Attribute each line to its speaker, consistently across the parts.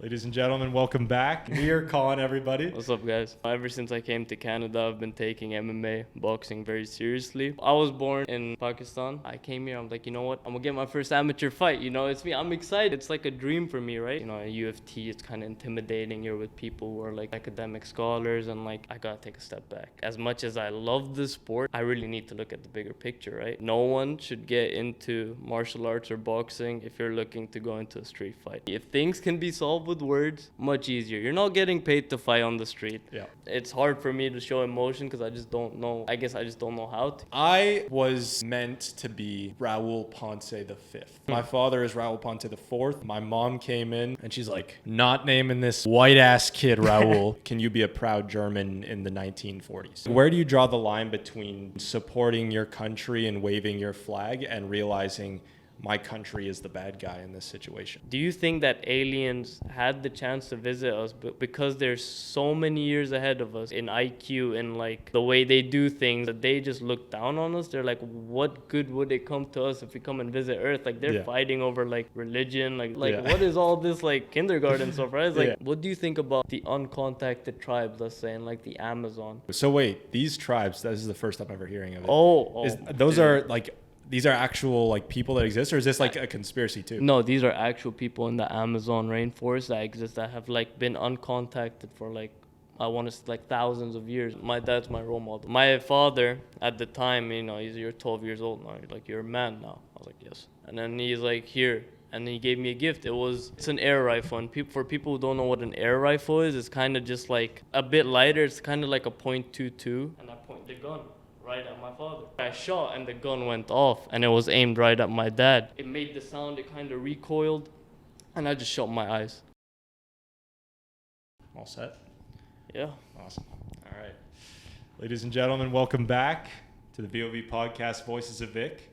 Speaker 1: Ladies and gentlemen, welcome back. Meer Khan, everybody.
Speaker 2: What's up, guys? Ever since I came to Canada, I've been taking MMA, boxing very seriously. I was born in Pakistan. I came here, I'm like, you know what? I'm gonna get my first amateur fight. You know, it's me. I'm excited. It's like a dream for me, right? You know, at UFT, it's kind of intimidating. You're with people who are like academic scholars, and like, I gotta take a step back. As much as I love the sport, I really need to look at the bigger picture, right? No one should get into martial arts or boxing if you're looking to go into a street fight. If things can be solved with words, much easier. You're not getting paid to fight on the street.
Speaker 1: Yeah.
Speaker 2: It's hard for me to show emotion because I just don't know. I guess I just don't know how to.
Speaker 1: I was meant to be Raul Ponce the fifth. My father is Raul Ponce the fourth. My mom came in and she's like, not naming this white ass kid Raul. Can you be a proud German in the 1940s? Where do you draw the line between supporting your country and waving your flag and realizing my country is the bad guy in this situation?
Speaker 2: Do you think that aliens had the chance to visit us, but because they're so many years ahead of us in IQ and like the way they do things, that they just look down on us? They're like, what good would it come to us if we come and visit Earth? Like they're fighting over like religion, what is all this like kindergarten stuff, right? It's like, what do you think about the uncontacted tribes, let's say, in like the Amazon?
Speaker 1: So wait, these tribes, this is the first time ever hearing of it.
Speaker 2: Dude.
Speaker 1: Are like, these are actual like people that exist, or is this like a conspiracy too?
Speaker 2: No, these are actual people in the Amazon rainforest that exist that have like been uncontacted for like, I want to say like thousands of years. My dad's my role model. My father at the time, you know, you're 12 years old now. You're like, you're a man now. I was like, yes. And then he's like, here. And he gave me a gift. It's an air rifle. And for people who don't know what an air rifle is, it's kind of just like a bit lighter. It's kind of like a .22. And I point the gun right at my father. I shot and the gun went off and it was aimed right at my dad. It made the sound, it kind of recoiled, and I just shut my eyes.
Speaker 1: All set?
Speaker 2: Yeah.
Speaker 1: Awesome. All right. Ladies and gentlemen, welcome back to the VoV podcast, Voices of Vic.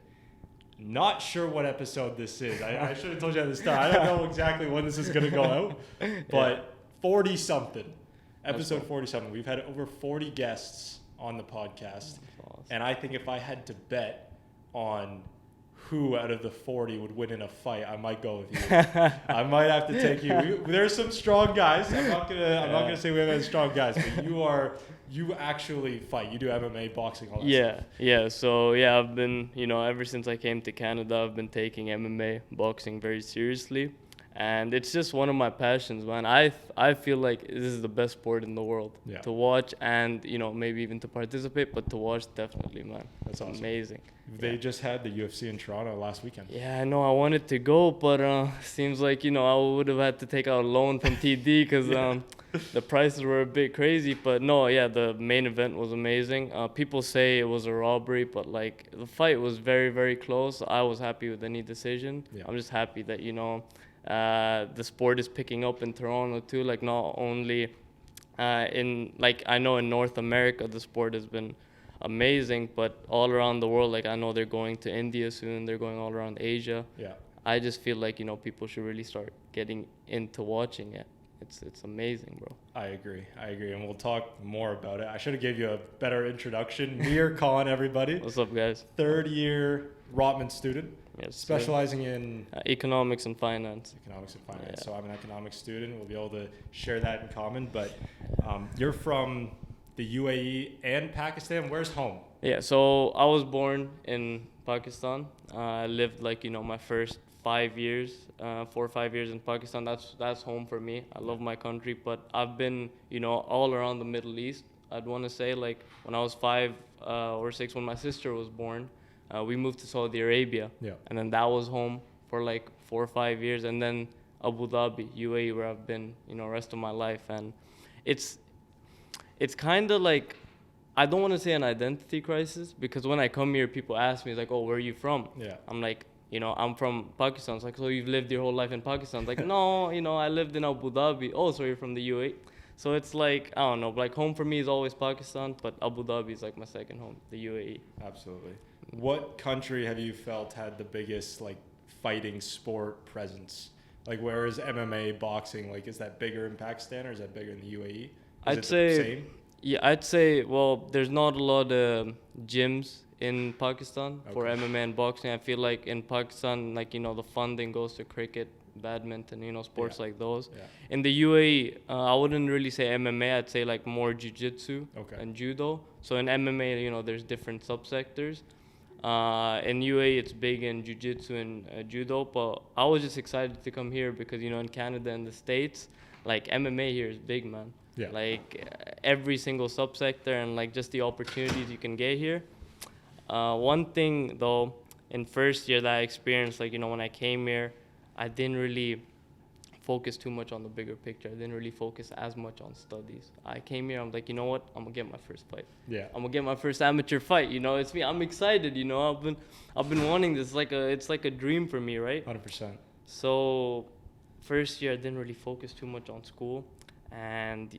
Speaker 1: Not sure what episode this is. I should have told you at the start. I don't know exactly when this is going to go out, but 40-something. Episode 40-something. We've had over 40 guests on the podcast. Awesome. And I think if I had to bet on who out of the 40 would win in a fight, I might go with you. I might have to take you. There's some strong guys. I'm not gonna say we have any strong guys, but you actually fight. You do MMA, boxing, all that stuff.
Speaker 2: Yeah. So I've been, ever since I came to Canada, I've been taking MMA, boxing very seriously. And it's just one of my passions, man. I feel like this is the best sport in the world to watch and, maybe even to participate, but to watch, definitely, man.
Speaker 1: That's awesome.
Speaker 2: Amazing.
Speaker 1: They just had the UFC in Toronto last weekend.
Speaker 2: Yeah, I know. I wanted to go, but seems like, I would have had to take out a loan from TD because the prices were a bit crazy. But no, the main event was amazing. People say it was a robbery, but like the fight was very, very close. I was happy with any decision. Yeah. I'm just happy that, the sport is picking up in Toronto too. Like not only I know in North America the sport has been amazing, but all around the world, like I know they're going to India soon, they're going all around Asia. Yeah. I just feel like, people should really start getting into watching it. It's amazing, bro. I
Speaker 1: agree. And we'll talk more about it. I should have gave you a better introduction. Meer Khan, everybody.
Speaker 2: What's up, guys?
Speaker 1: Third year Rotman student.
Speaker 2: Yes,
Speaker 1: specializing in
Speaker 2: economics and finance.
Speaker 1: Yeah. So I'm an economics student. We'll be able to share that in common. But you're from the UAE and Pakistan. Where's home? Yeah,
Speaker 2: so I was born in Pakistan. I lived my first 5 years, 4 or 5 years in Pakistan. That's home for me. I love my country, but I've been all around the Middle East. I'd want to say like when I was 5 or 6, when my sister was born. We moved to Saudi Arabia, and then that was home for like 4 or 5 years, and then Abu Dhabi, UAE, where I've been, rest of my life. And it's kind of like, I don't want to say an identity crisis, because when I come here, people ask me, like, oh, where are you from? Yeah. I'm like, I'm from Pakistan. It's like, so you've lived your whole life in Pakistan? It's like, no, I lived in Abu Dhabi. Oh, so you're from the UAE? So it's like, I don't know, like home for me is always Pakistan, but Abu Dhabi is like my second home, the UAE.
Speaker 1: Absolutely. What country have you felt had the biggest like fighting sport presence? Like where is MMA, boxing, like is that bigger in Pakistan or is that bigger in the UAE?
Speaker 2: I'd say, well, there's not a lot of gyms in Pakistan for MMA and boxing. I feel like in Pakistan, like, the funding goes to cricket, badminton, sports
Speaker 1: Yeah.
Speaker 2: like those.
Speaker 1: Yeah.
Speaker 2: In the UAE, I wouldn't really say MMA. I'd say like more jiu-jitsu and judo. So in MMA, there's different subsectors. In UAE, it's big in jiu-jitsu and judo. But I was just excited to come here because in Canada and the States, like MMA here is big, man.
Speaker 1: Yeah.
Speaker 2: Like every single subsector and like just the opportunities you can get here. One thing though, in first year that I experienced, like when I came here, I didn't really focus too much on the bigger picture. I didn't really focus as much on studies. I came here, I'm like, you know what? I'm gonna get my first fight.
Speaker 1: Yeah.
Speaker 2: I'm gonna get my first amateur fight. It's me. I'm excited. I've been wanting this. It's like a dream for me, right?
Speaker 1: 100%.
Speaker 2: So, first year I didn't really focus too much on school, and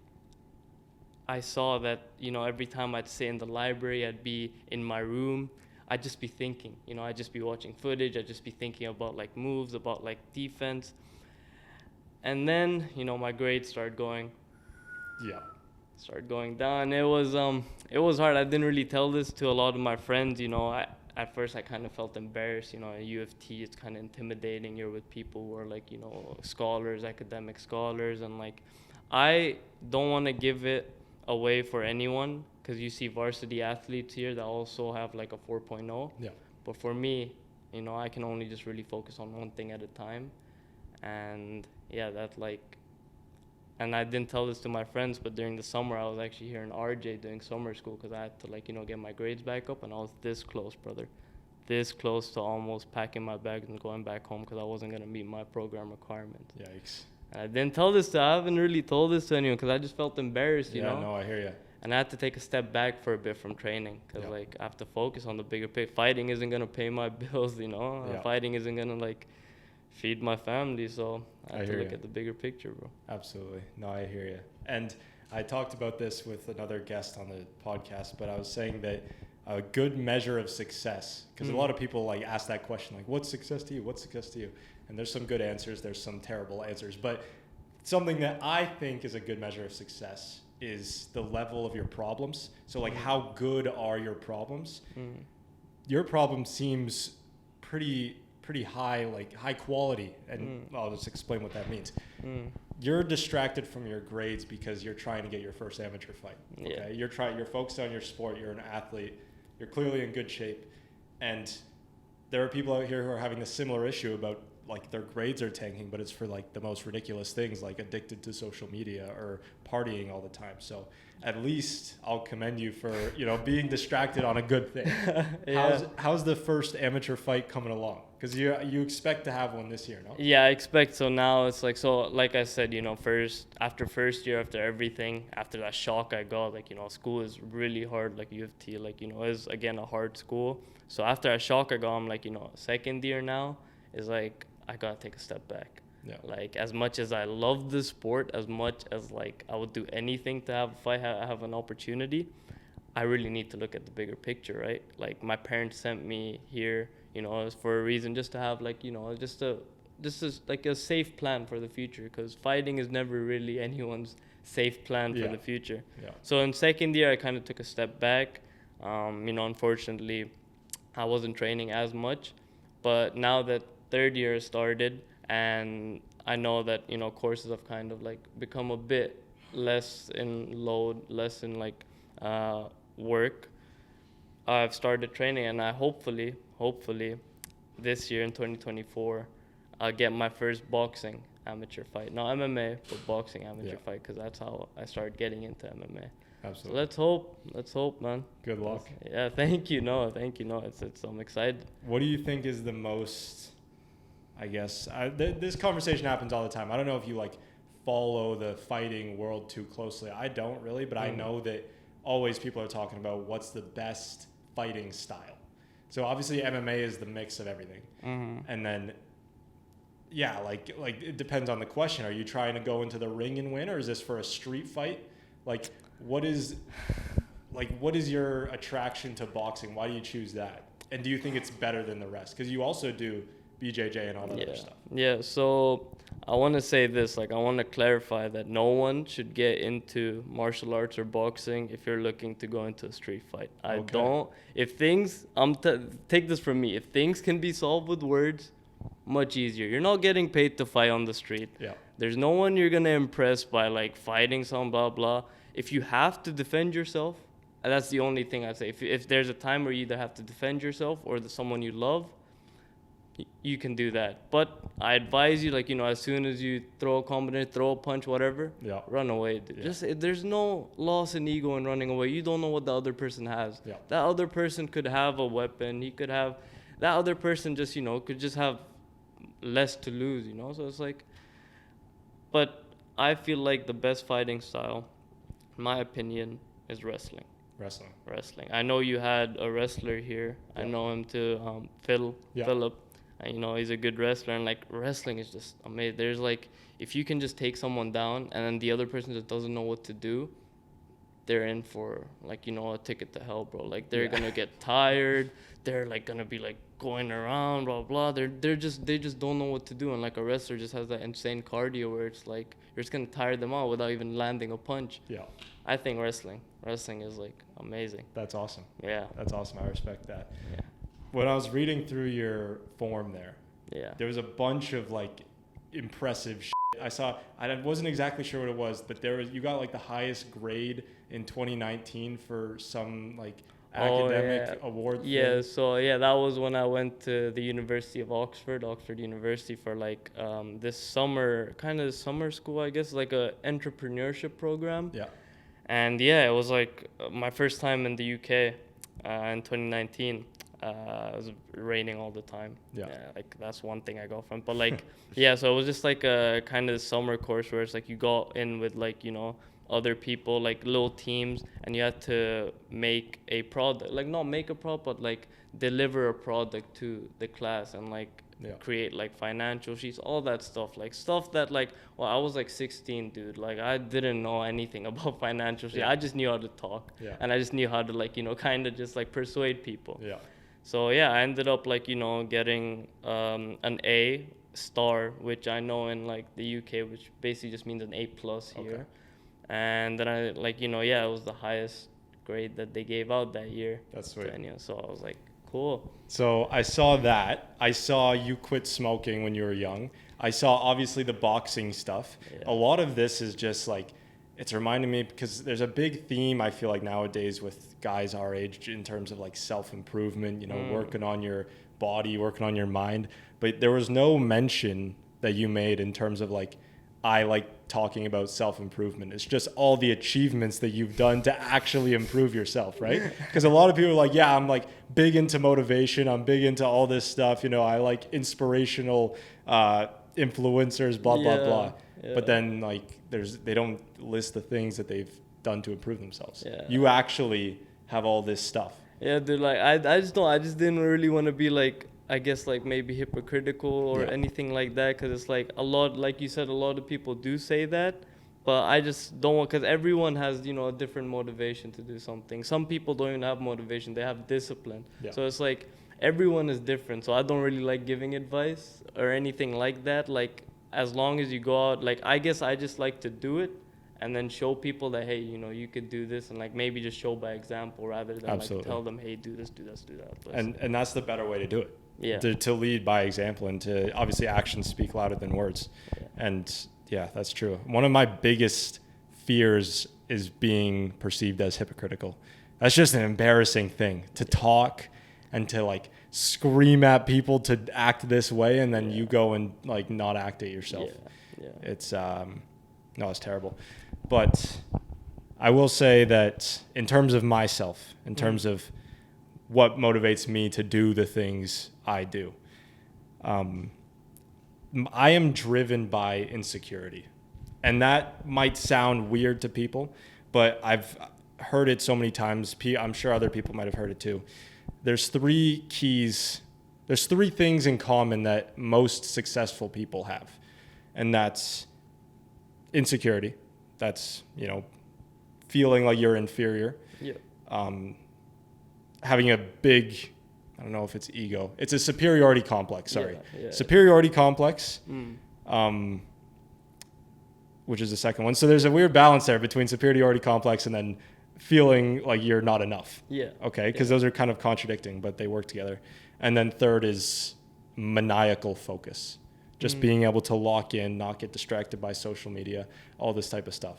Speaker 2: I saw that every time I'd sit in the library, I'd be in my room. I'd just be thinking. I'd just be watching footage. I'd just be thinking about like moves, about like defense. And then, my grades started going down. It was hard. I didn't really tell this to a lot of my friends. At first I kind of felt embarrassed. At U of T, it's kind of intimidating. You're with people who are like, scholars, academic scholars. And like, I don't want to give it away for anyone because you see varsity athletes here that also have like a 4.0.
Speaker 1: Yeah.
Speaker 2: But for me, I can only just really focus on one thing at a time. And yeah, and I didn't tell this to my friends, but during the summer I was actually here in RJ doing summer school because I had to get my grades back up, and I was this close, brother, this close to almost packing my bags and going back home because I wasn't gonna meet my program requirements.
Speaker 1: Yikes.
Speaker 2: And I didn't tell this I haven't really told this to anyone because I just felt embarrassed,
Speaker 1: Yeah, no, I hear you.
Speaker 2: And I had to take a step back for a bit from training because I have to focus on the bigger picture. Fighting isn't gonna pay my bills, Fighting isn't gonna feed my family, so I have to look at the bigger picture, bro.
Speaker 1: Absolutely. No, I hear you. And I talked about this with another guest on the podcast, but I was saying that a good measure of success, because a lot of people ask that question, what's success to you? What's success to you? And there's some good answers, there's some terrible answers, but something that I think is a good measure of success is the level of your problems. So how good are your problems? Your problem seems pretty high, high quality, and I'll just explain what that means. You're distracted from your grades because you're trying to get your first amateur fight. Okay, you're focused on your sport. You're an athlete. You're clearly in good shape, and there are people out here who are having a similar issue about their grades are tanking, but it's for the most ridiculous things, addicted to social media or partying all the time. So at least I'll commend you for being distracted on a good thing. How's the first amateur fight coming along? Because you expect to have one this year, no?
Speaker 2: Yeah, I expect. So now it's like I said, first year, after everything, after that shock I got, school is really hard, U of T, is again a hard school. So after that shock I got, I'm second year now is I gotta take a step back.
Speaker 1: Yeah.
Speaker 2: As much as I love the sport, as much as I would do anything to have have an opportunity, I really need to look at the bigger picture, right? My parents sent me here, it was for a reason, just to have just a safe plan for the future, because fighting is never really anyone's safe plan for the future.
Speaker 1: Yeah.
Speaker 2: So in second year, I kind of took a step back. Unfortunately, I wasn't training as much, but now that third year started, and I know that courses have kind of become a bit less in load, less in work. I've started training, and I hopefully this year in 2024 I'll get my first boxing amateur fight, not MMA, but boxing amateur fight, because that's how I started getting into MMA.
Speaker 1: Absolutely.
Speaker 2: So let's hope, man.
Speaker 1: Good luck.
Speaker 2: Yeah, thank you. No, it's I'm excited.
Speaker 1: What do you think is the most, I guess, this conversation happens all the time. I don't know if you follow the fighting world too closely. I don't really, but I know that always people are talking about what's the best fighting style. So obviously MMA is the mix of everything. And then, it depends on the question. Are you trying to go into the ring and win, or is this for a street fight? What is your attraction to boxing? Why do you choose that? And do you think it's better than the rest? Because you also do BJJ and all that other stuff.
Speaker 2: Yeah, so I want to say this, I want to clarify that no one should get into martial arts or boxing if you're looking to go into a street fight. Take this from me, if things can be solved with words, much easier. You're not getting paid to fight on the street.
Speaker 1: Yeah.
Speaker 2: There's no one you're gonna impress by like fighting some blah blah. If you have to defend yourself, and that's the only thing I'd say. If there's a time where you either have to defend yourself or someone you love, you can do that. But I advise you, like, you know, as soon as you throw a combination, throw a punch, whatever, run away.
Speaker 1: Yeah.
Speaker 2: Just there's no loss in ego in running away. You don't know what the other person has.
Speaker 1: Yeah.
Speaker 2: That other person could have a weapon. He could have that other person just, you know, could just have less to lose, you know. So it's like, but I feel like the best fighting style, in my opinion, is wrestling. Wrestling. I know you had a wrestler here.
Speaker 1: Yeah.
Speaker 2: I know him too, Philip. And, you know, he's a good wrestler, and like wrestling is just amazing. There's like, if you can just take someone down and then the other person just doesn't know what to do, they're in for, like, you know, a ticket to hell, bro. Like, they're gonna get tired. They're like gonna be like going around, blah blah. They just don't know what to do. And like a wrestler just has that insane cardio where it's like you're just gonna tire them out without even landing a punch.
Speaker 1: Yeah.
Speaker 2: I think wrestling is like amazing.
Speaker 1: That's awesome.
Speaker 2: Yeah.
Speaker 1: That's awesome. I respect that.
Speaker 2: Yeah.
Speaker 1: When I was reading through your form there,
Speaker 2: Yeah.
Speaker 1: there was a bunch of like impressive shit. I wasn't exactly sure what it was, but you got like the highest grade in 2019 for some like academic award.
Speaker 2: Yeah,
Speaker 1: thing.
Speaker 2: so yeah, that was when I went to the University of Oxford University for like this summer, kind of summer school, I guess, like a entrepreneurship program.
Speaker 1: Yeah.
Speaker 2: And yeah, it was like my first time in the UK in 2019. It was raining all the time.
Speaker 1: Yeah.
Speaker 2: Like that's one thing I got from. But like, yeah, so it was just like a kind of summer course where it's like you go in with like, you know, other people, like little teams, and you had to make a product, like not make a product, but like deliver a product to the class and like create like financial sheets, all that stuff, like stuff that like, well, I was like 16, dude. Like I didn't know anything about financial sheets. I just knew how to talk, and I just knew how to like, you know, kind of just like persuade people.
Speaker 1: Yeah.
Speaker 2: So yeah, I ended up like, you know, getting an A star, which I know in like the UK, which basically just means an A plus here.
Speaker 1: Okay.
Speaker 2: And then I like, you know, yeah, it was the highest grade that they gave out that year.
Speaker 1: That's sweet.
Speaker 2: So I was like, cool.
Speaker 1: So I saw that. I saw you quit smoking when you were young. I saw obviously the boxing stuff.
Speaker 2: Yeah.
Speaker 1: A lot of this is just like, it's reminding me because there's a big theme I feel like nowadays with guys our age in terms of like self-improvement, you know, working on your body, working on your mind. But there was no mention that you made in terms of like, I like talking about self-improvement. It's just all the achievements that you've done to actually improve yourself, right? Because a lot of people are like, yeah, I'm like big into motivation. I'm big into all this stuff. You know, I like inspirational influencers, blah, blah, blah. Yeah. But then like they don't list the things that they've done to improve themselves. Yeah. You actually have all this stuff.
Speaker 2: Yeah, dude, like I just didn't really want to be like, I guess like maybe hypocritical or anything like that, because it's like a lot, like you said, a lot of people do say that, but I just don't want, because everyone has, you know, a different motivation to do something. Some people don't even have motivation, they have discipline. So it's like everyone is different, so I don't really like giving advice or anything like that. Like as long as you go out, like I guess I just like to do it and then show people that, hey, you know, you could do this, and like maybe just show by example rather than like tell them, hey, do this, do this, do that. But
Speaker 1: and that's the better way to do it.
Speaker 2: Yeah.
Speaker 1: To lead by example, and to obviously actions speak louder than words. Yeah. And yeah, that's true. One of my biggest fears is being perceived as hypocritical. That's just an embarrassing thing to talk and to like scream at people to act this way, and then you go and like not act it yourself. It's it's terrible. But I will say that in terms of myself, in terms of what motivates me to do the things I do, I am driven by insecurity. And that might sound weird to people, but I've heard it so many times. I'm sure other people might have heard it too. There's three things in common that most successful people have. And that's insecurity. That's, you know, feeling like you're inferior. Yeah. Having a big, I don't know if it's ego. It's a superiority complex, sorry. Superiority complex, which is the second one. So there's a weird balance there between superiority complex and then feeling like you're not enough. Yeah. Okay, because those are kind of contradicting, but they work together. And then third is maniacal focus. Just being able to lock in, not get distracted by social media, all this type of stuff.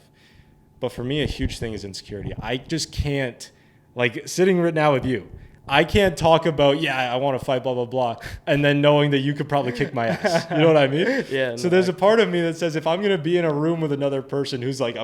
Speaker 1: But for me, a huge thing is insecurity. I just can't, like sitting right now with you, I can't talk about, I want to fight, blah, blah, blah, and then knowing that you could probably kick my ass. You know what I mean?
Speaker 2: Yeah.
Speaker 1: So there's a part of me that says if I'm going to be in a room with another person who's like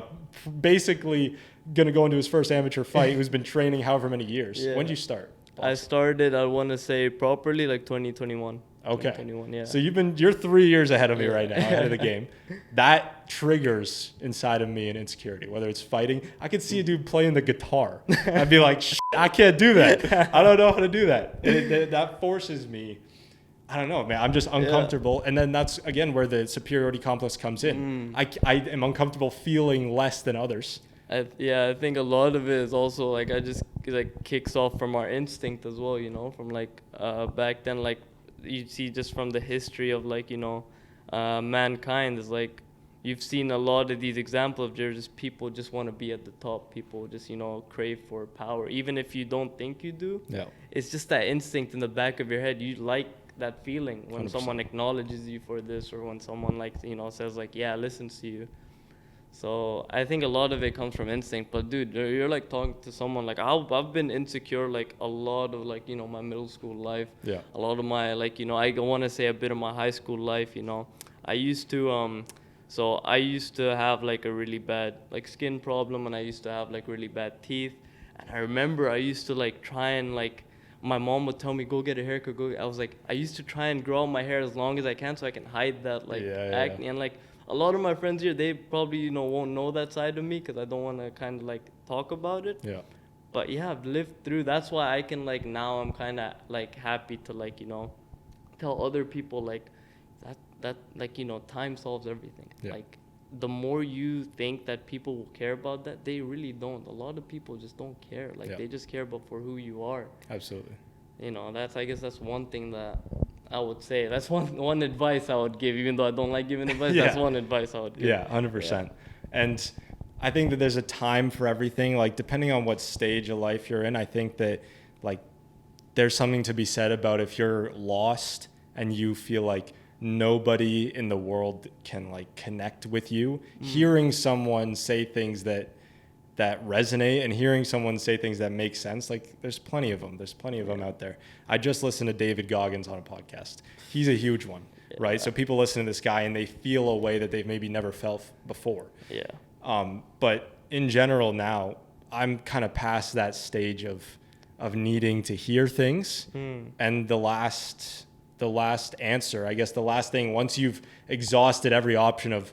Speaker 1: basically going to go into his first amateur fight, who's been training however many years, when did you start?
Speaker 2: I started, I want to say properly, like 2021.
Speaker 1: Okay.
Speaker 2: 2021, yeah.
Speaker 1: So you're 3 years ahead of me right now, ahead of the game. That triggers inside of me an insecurity, whether it's fighting. I could see a dude playing the guitar. I'd be like, I can't do that. I don't know how to do that. And that forces me. I don't know, man. I'm just uncomfortable. And then that's, again, where the superiority complex comes in. I am uncomfortable feeling less than others.
Speaker 2: I think a lot of it is also like kicks off from our instinct as well, you know, from like back then, like you see just from the history of like, you know, mankind is like, you've seen a lot of these examples of just people just want to be at the top. People just, you know, crave for power. Even if you don't think you do, it's just that instinct in the back of your head. You like that feeling when
Speaker 1: 100%.
Speaker 2: Someone acknowledges you for this, or when someone like, you know, says like, listens to you. So I think a lot of it comes from instinct. But dude, you're like talking to someone like I've been insecure like a lot of like, you know, my middle school life.
Speaker 1: Yeah.
Speaker 2: A lot of my like, you know, I want to say a bit of my high school life. You know, I used to have like a really bad like skin problem, and I used to have like really bad teeth. And I remember I used to like try and like, my mom would tell me, go get a haircut. I was like, I used to try and grow out my hair as long as I can so I can hide that like acne. And like a lot of my friends here, they probably, you know, won't know that side of me because I don't want to kind of like talk about it. Yeah. But I've lived through. That's why I can like, now I'm kind of like happy to like, you know, tell other people like that like, you know, time solves everything. Yeah. Like the more you think that people will care about that, they really don't. A lot of people just don't care. Like they just care about for who you are. Absolutely. You know, I guess that's one thing that I would say. That's one advice I would give, even though I don't like giving advice. That's one advice I would give. Yeah, 100%. And I think that there's a time for everything. Like depending on what stage of life you're in, I think that like there's something to be said about if you're lost and you feel like nobody in the world can like connect with you, hearing someone say things that resonate and hearing someone say things that make sense, like there's plenty of them. There's plenty of them out there. I just listened to David Goggins on a podcast. He's a huge one, right? So people listen to this guy and they feel a way that they've maybe never felt before. Yeah. But in general now, I'm kind of past that stage of needing to hear things. And the last answer, I guess the last thing, once you've exhausted every option of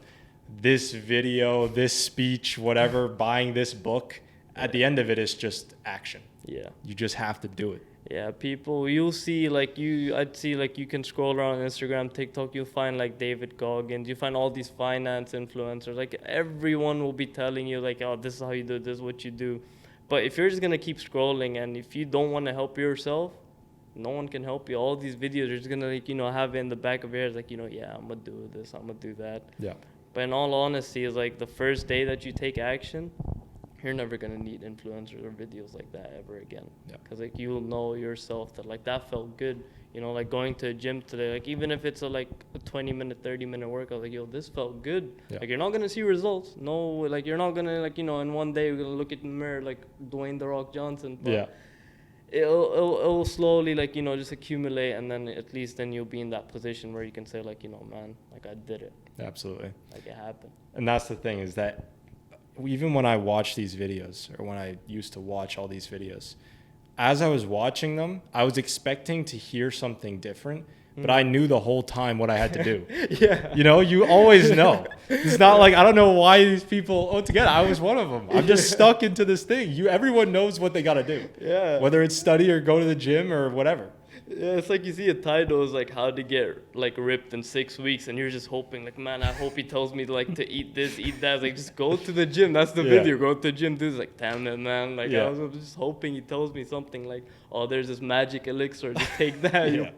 Speaker 2: this video, this speech, whatever, buying this book, at the end of it is just action. Yeah. You just have to do it. Yeah, people, you'll see, like, I'd see, like, you can scroll around Instagram, TikTok, you'll find, like, David Goggins, you find all these finance influencers, like, everyone will be telling you, like, oh, this is how you do, this is what you do. But if you're just going to keep scrolling, and if you don't want to help yourself, no one can help you. All these videos, you're just going to, like, you know, have it in the back of your head, like, you know, I'm going to do this, I'm going to do that. Yeah. But in all honesty, it's like the first day that you take action, you're never going to need influencers or videos like that ever again. Yeah. Because, like, you'll know yourself that, like, that felt good. You know, like, going to a gym today, like, even if it's a 20-minute, 30-minute workout, like, yo, this felt good. Yeah. Like, you're not going to see results. No, like, you're not going to, like, you know, in one day you're going to look at the mirror like Dwayne The Rock Johnson. But yeah. It'll slowly, like, you know, just accumulate, and then at least then you'll be in that position where you can say, like, you know, man, like, I did it. Absolutely. Like, it happened. And that's the thing, is that even when I watch these videos, or when I used to watch all these videos, as I was watching them, I was expecting to hear something different, but I knew the whole time what I had to do. Yeah. You know, you always know. It's not like, I don't know why these people, together, I was one of them. I'm just stuck into this thing. Everyone knows what they got to do. Yeah. Whether it's study or go to the gym or whatever. Yeah, it's like you see a title is like how to get like ripped in 6 weeks, and you're just hoping like, man, I hope he tells me to eat this, eat that. Like, just go to the gym. That's the video. Go to the gym. Do this. Like, damn it, man. Like, I was just hoping he tells me something like, oh, there's this magic elixir. Just take that. Yeah.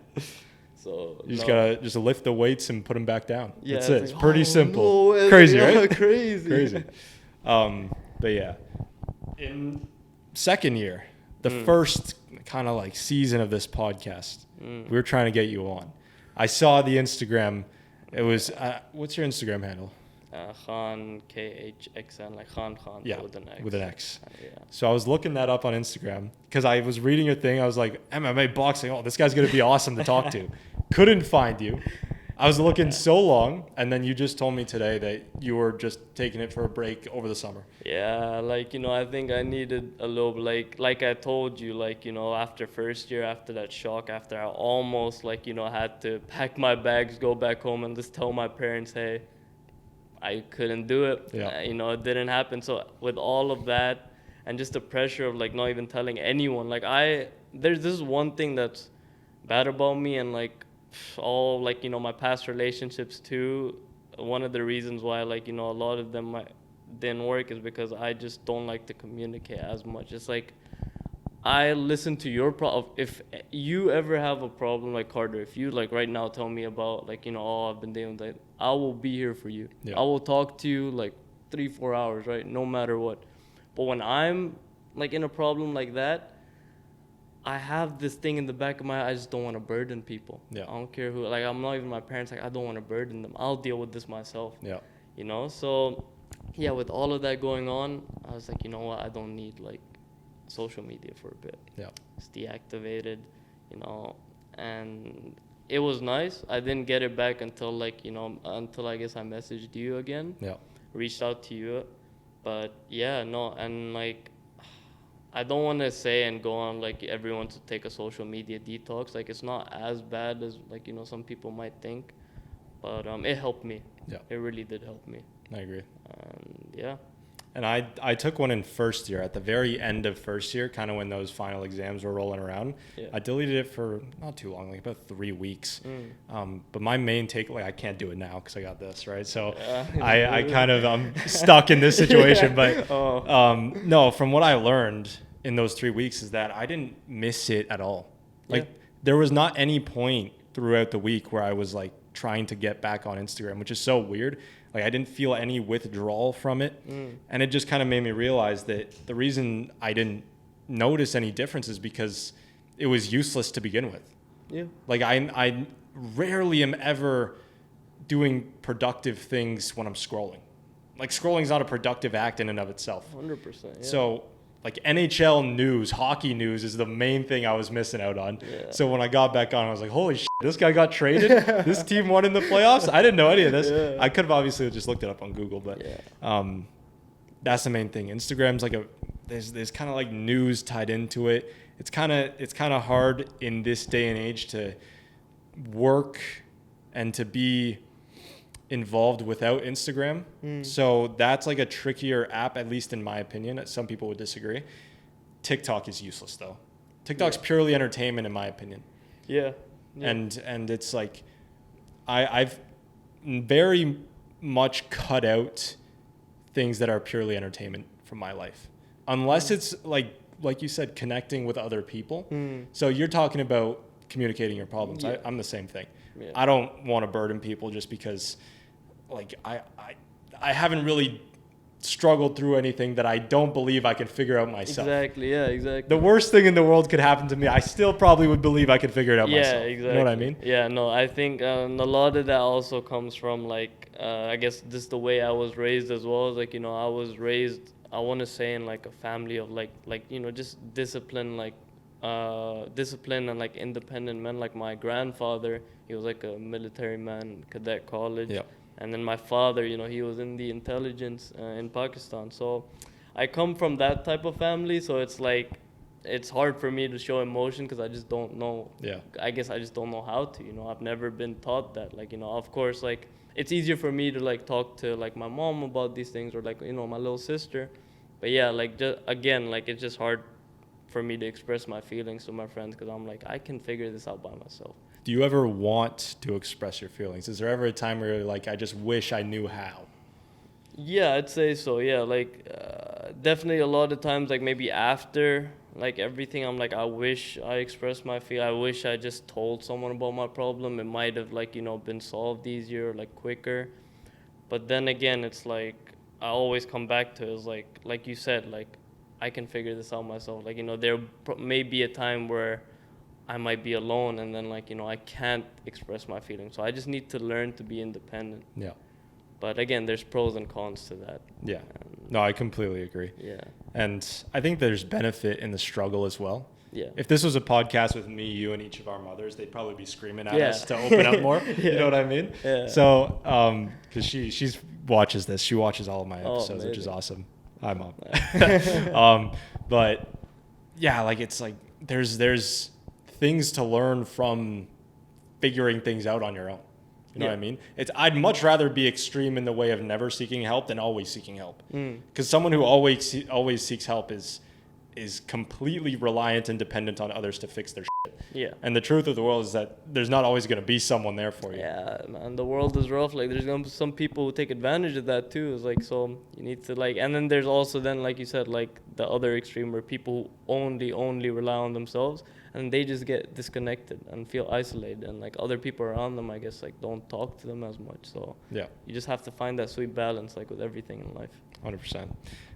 Speaker 2: So you just gotta just lift the weights and put them back down. Yeah, that's it. It's pretty simple. No, crazy, right? Crazy. But yeah, in second year, the first kind of like season of this podcast, we were trying to get you on.
Speaker 1: I saw the Instagram. It was, what's your Instagram handle?
Speaker 2: Khan, KHXN, like Khan,
Speaker 1: Yeah,
Speaker 2: with an X.
Speaker 1: with an X.
Speaker 2: Yeah.
Speaker 1: So I was looking that up on Instagram because I was reading your thing. I was like, MMA boxing. Oh, this guy's going to be awesome to talk to. Couldn't find you. I was looking so long, and then you just told me today that you were just taking it for a break over the summer.
Speaker 2: Yeah, like, I think I needed a little, like I told you, like, after first year, after that shock, after I almost, like, had to pack my bags, go back home and just tell my parents, hey, I couldn't do it.
Speaker 1: Yeah.
Speaker 2: It didn't happen. So with all of that and just the pressure of, like, not even telling anyone, like, this is one thing that's bad about me, and, like, all, like, my past relationships too. One of the reasons why, like, a lot of them didn't work is because I just don't like to communicate as much. It's like, I listen to your problem. If you ever have a problem, like, Carter, if you, like, right now tell me about, like, oh, I've been dealing with that, I will be here for you.
Speaker 1: Yeah.
Speaker 2: I will talk to you like 3-4 hours, right? No matter what. But when I'm, like, in a problem like that, I have this thing in the back of my head, I just don't want to burden people.
Speaker 1: Yeah.
Speaker 2: I don't care who, like, I'm not even my parents, like, I don't want to burden them. I'll deal with this myself.
Speaker 1: Yeah.
Speaker 2: So, yeah, with all of that going on, I was like, you know what, I don't need, like, social media for a bit.
Speaker 1: Yeah.
Speaker 2: It's deactivated, and it was nice. I didn't get it back until, like, until I guess I messaged you again.
Speaker 1: Yeah.
Speaker 2: Reached out to you. But, yeah, no, and, like, I don't want to say and go on, like, everyone to take a social media detox. Like, it's not as bad as, like, some people might think. But it helped me.
Speaker 1: Yeah.
Speaker 2: It really did help me.
Speaker 1: I agree.
Speaker 2: Yeah.
Speaker 1: And I took one in first year, at the very end of first year, kind of when those final exams were rolling around.
Speaker 2: Yeah.
Speaker 1: I deleted it for not too long, like about 3 weeks. But my main take, like, I can't do it now because I got this, right? So I kind of, I'm stuck in this situation. But no, from what I learned in those 3 weeks is that I didn't miss it at all. Like, there was not any point throughout the week where I was, like, trying to get back on Instagram, which is so weird. Like, I didn't feel any withdrawal from it. And it just kind of made me realize that the reason I didn't notice any difference is because it was useless to begin with.
Speaker 2: Yeah.
Speaker 1: Like, I rarely am ever doing productive things when I'm scrolling. Like, scrolling is not a productive act in and of itself.
Speaker 2: 100%. Yeah.
Speaker 1: So, like, NHL news, hockey news is the main thing I was missing out on.
Speaker 2: Yeah.
Speaker 1: So when I got back on, I was like, holy shit, this guy got traded? This team won in the playoffs? I didn't know any of this.
Speaker 2: Yeah.
Speaker 1: I could have obviously just looked it up on Google, but that's the main thing. Instagram's like there's kind of like news tied into it. It's kind of hard in this day and age to work and to be involved without Instagram. So that's like a trickier app, at least in my opinion. Some people would disagree. TikTok is useless though. TikTok's purely entertainment in my opinion.
Speaker 2: Yeah.
Speaker 1: And it's like I've very much cut out things that are purely entertainment from my life. Unless it's like you said, connecting with other people. So you're talking about communicating your problems.
Speaker 2: Yeah.
Speaker 1: I'm the same thing.
Speaker 2: Yeah.
Speaker 1: I don't want to burden people just because, like, I haven't really struggled through anything that I don't believe I can figure out myself.
Speaker 2: Exactly. Yeah. Exactly.
Speaker 1: The worst thing in the world could happen to me. I still probably would believe I could figure it out myself.
Speaker 2: Yeah. Exactly.
Speaker 1: You know what I mean?
Speaker 2: Yeah. No, I think a lot of that also comes from, like, I guess just the way I was raised as well. Like, I was raised, I want to say, in, like, a family of like just discipline, like discipline and, like, independent men. Like, my grandfather, he was like a military man, cadet college.
Speaker 1: Yeah.
Speaker 2: And then my father, he was in the intelligence in Pakistan. So I come from that type of family. So it's like, it's hard for me to show emotion because I just don't know.
Speaker 1: Yeah.
Speaker 2: I guess I just don't know how to, I've never been taught that. Like, of course, like, it's easier for me to, like, talk to, like, my mom about these things, or, like, my little sister. But yeah, like, just, again, like, it's just hard for me to express my feelings to my friends because I'm like, I can figure this out by myself.
Speaker 1: Do you ever want to express your feelings? Is there ever a time where you're like, I just wish I knew how?
Speaker 2: Yeah, I'd say so. Yeah, like, definitely a lot of times, like, maybe after, like, everything, I'm like, I wish I expressed my feel. I wish I just told someone about my problem. It might have, like, been solved easier, like, quicker. But then again, it's like, I always come back to is like you said, like, I can figure this out myself. Like, there may be a time where I might be alone, and then like, you know, I can't express my feelings. So I just need to learn to be independent.
Speaker 1: Yeah.
Speaker 2: But again, there's pros and cons to that.
Speaker 1: Yeah. No, I completely agree.
Speaker 2: Yeah.
Speaker 1: And I think there's benefit in the struggle as well.
Speaker 2: Yeah.
Speaker 1: If this was a podcast with me, you, and each of our mothers, they'd probably be screaming at
Speaker 2: Yeah.
Speaker 1: us to open up more.
Speaker 2: Yeah.
Speaker 1: You know what I mean?
Speaker 2: Yeah.
Speaker 1: So, because she's watches this, she watches all of my episodes, which is
Speaker 2: amazing.
Speaker 1: awesome. Hi, Mom. But yeah, like it's like there's things to learn from figuring things out on your own. You know what I mean? I'd much rather be extreme in the way of never seeking help than always seeking help. Because someone who always seeks help is completely reliant and dependent on others to fix their shit.
Speaker 2: Yeah.
Speaker 1: And the truth of the world is that there's not always going to be someone there for you.
Speaker 2: Yeah, man, the world is rough. Like, there's gonna be some people who take advantage of that too. It's like, so you need to like, and then there's also then, like you said, like the other extreme where people who only rely on themselves, and they just get disconnected and feel isolated, and like other people around them, I guess, like don't talk to them as much. So
Speaker 1: Yeah.
Speaker 2: you just have to find that sweet balance, like with everything in life.
Speaker 1: 100%.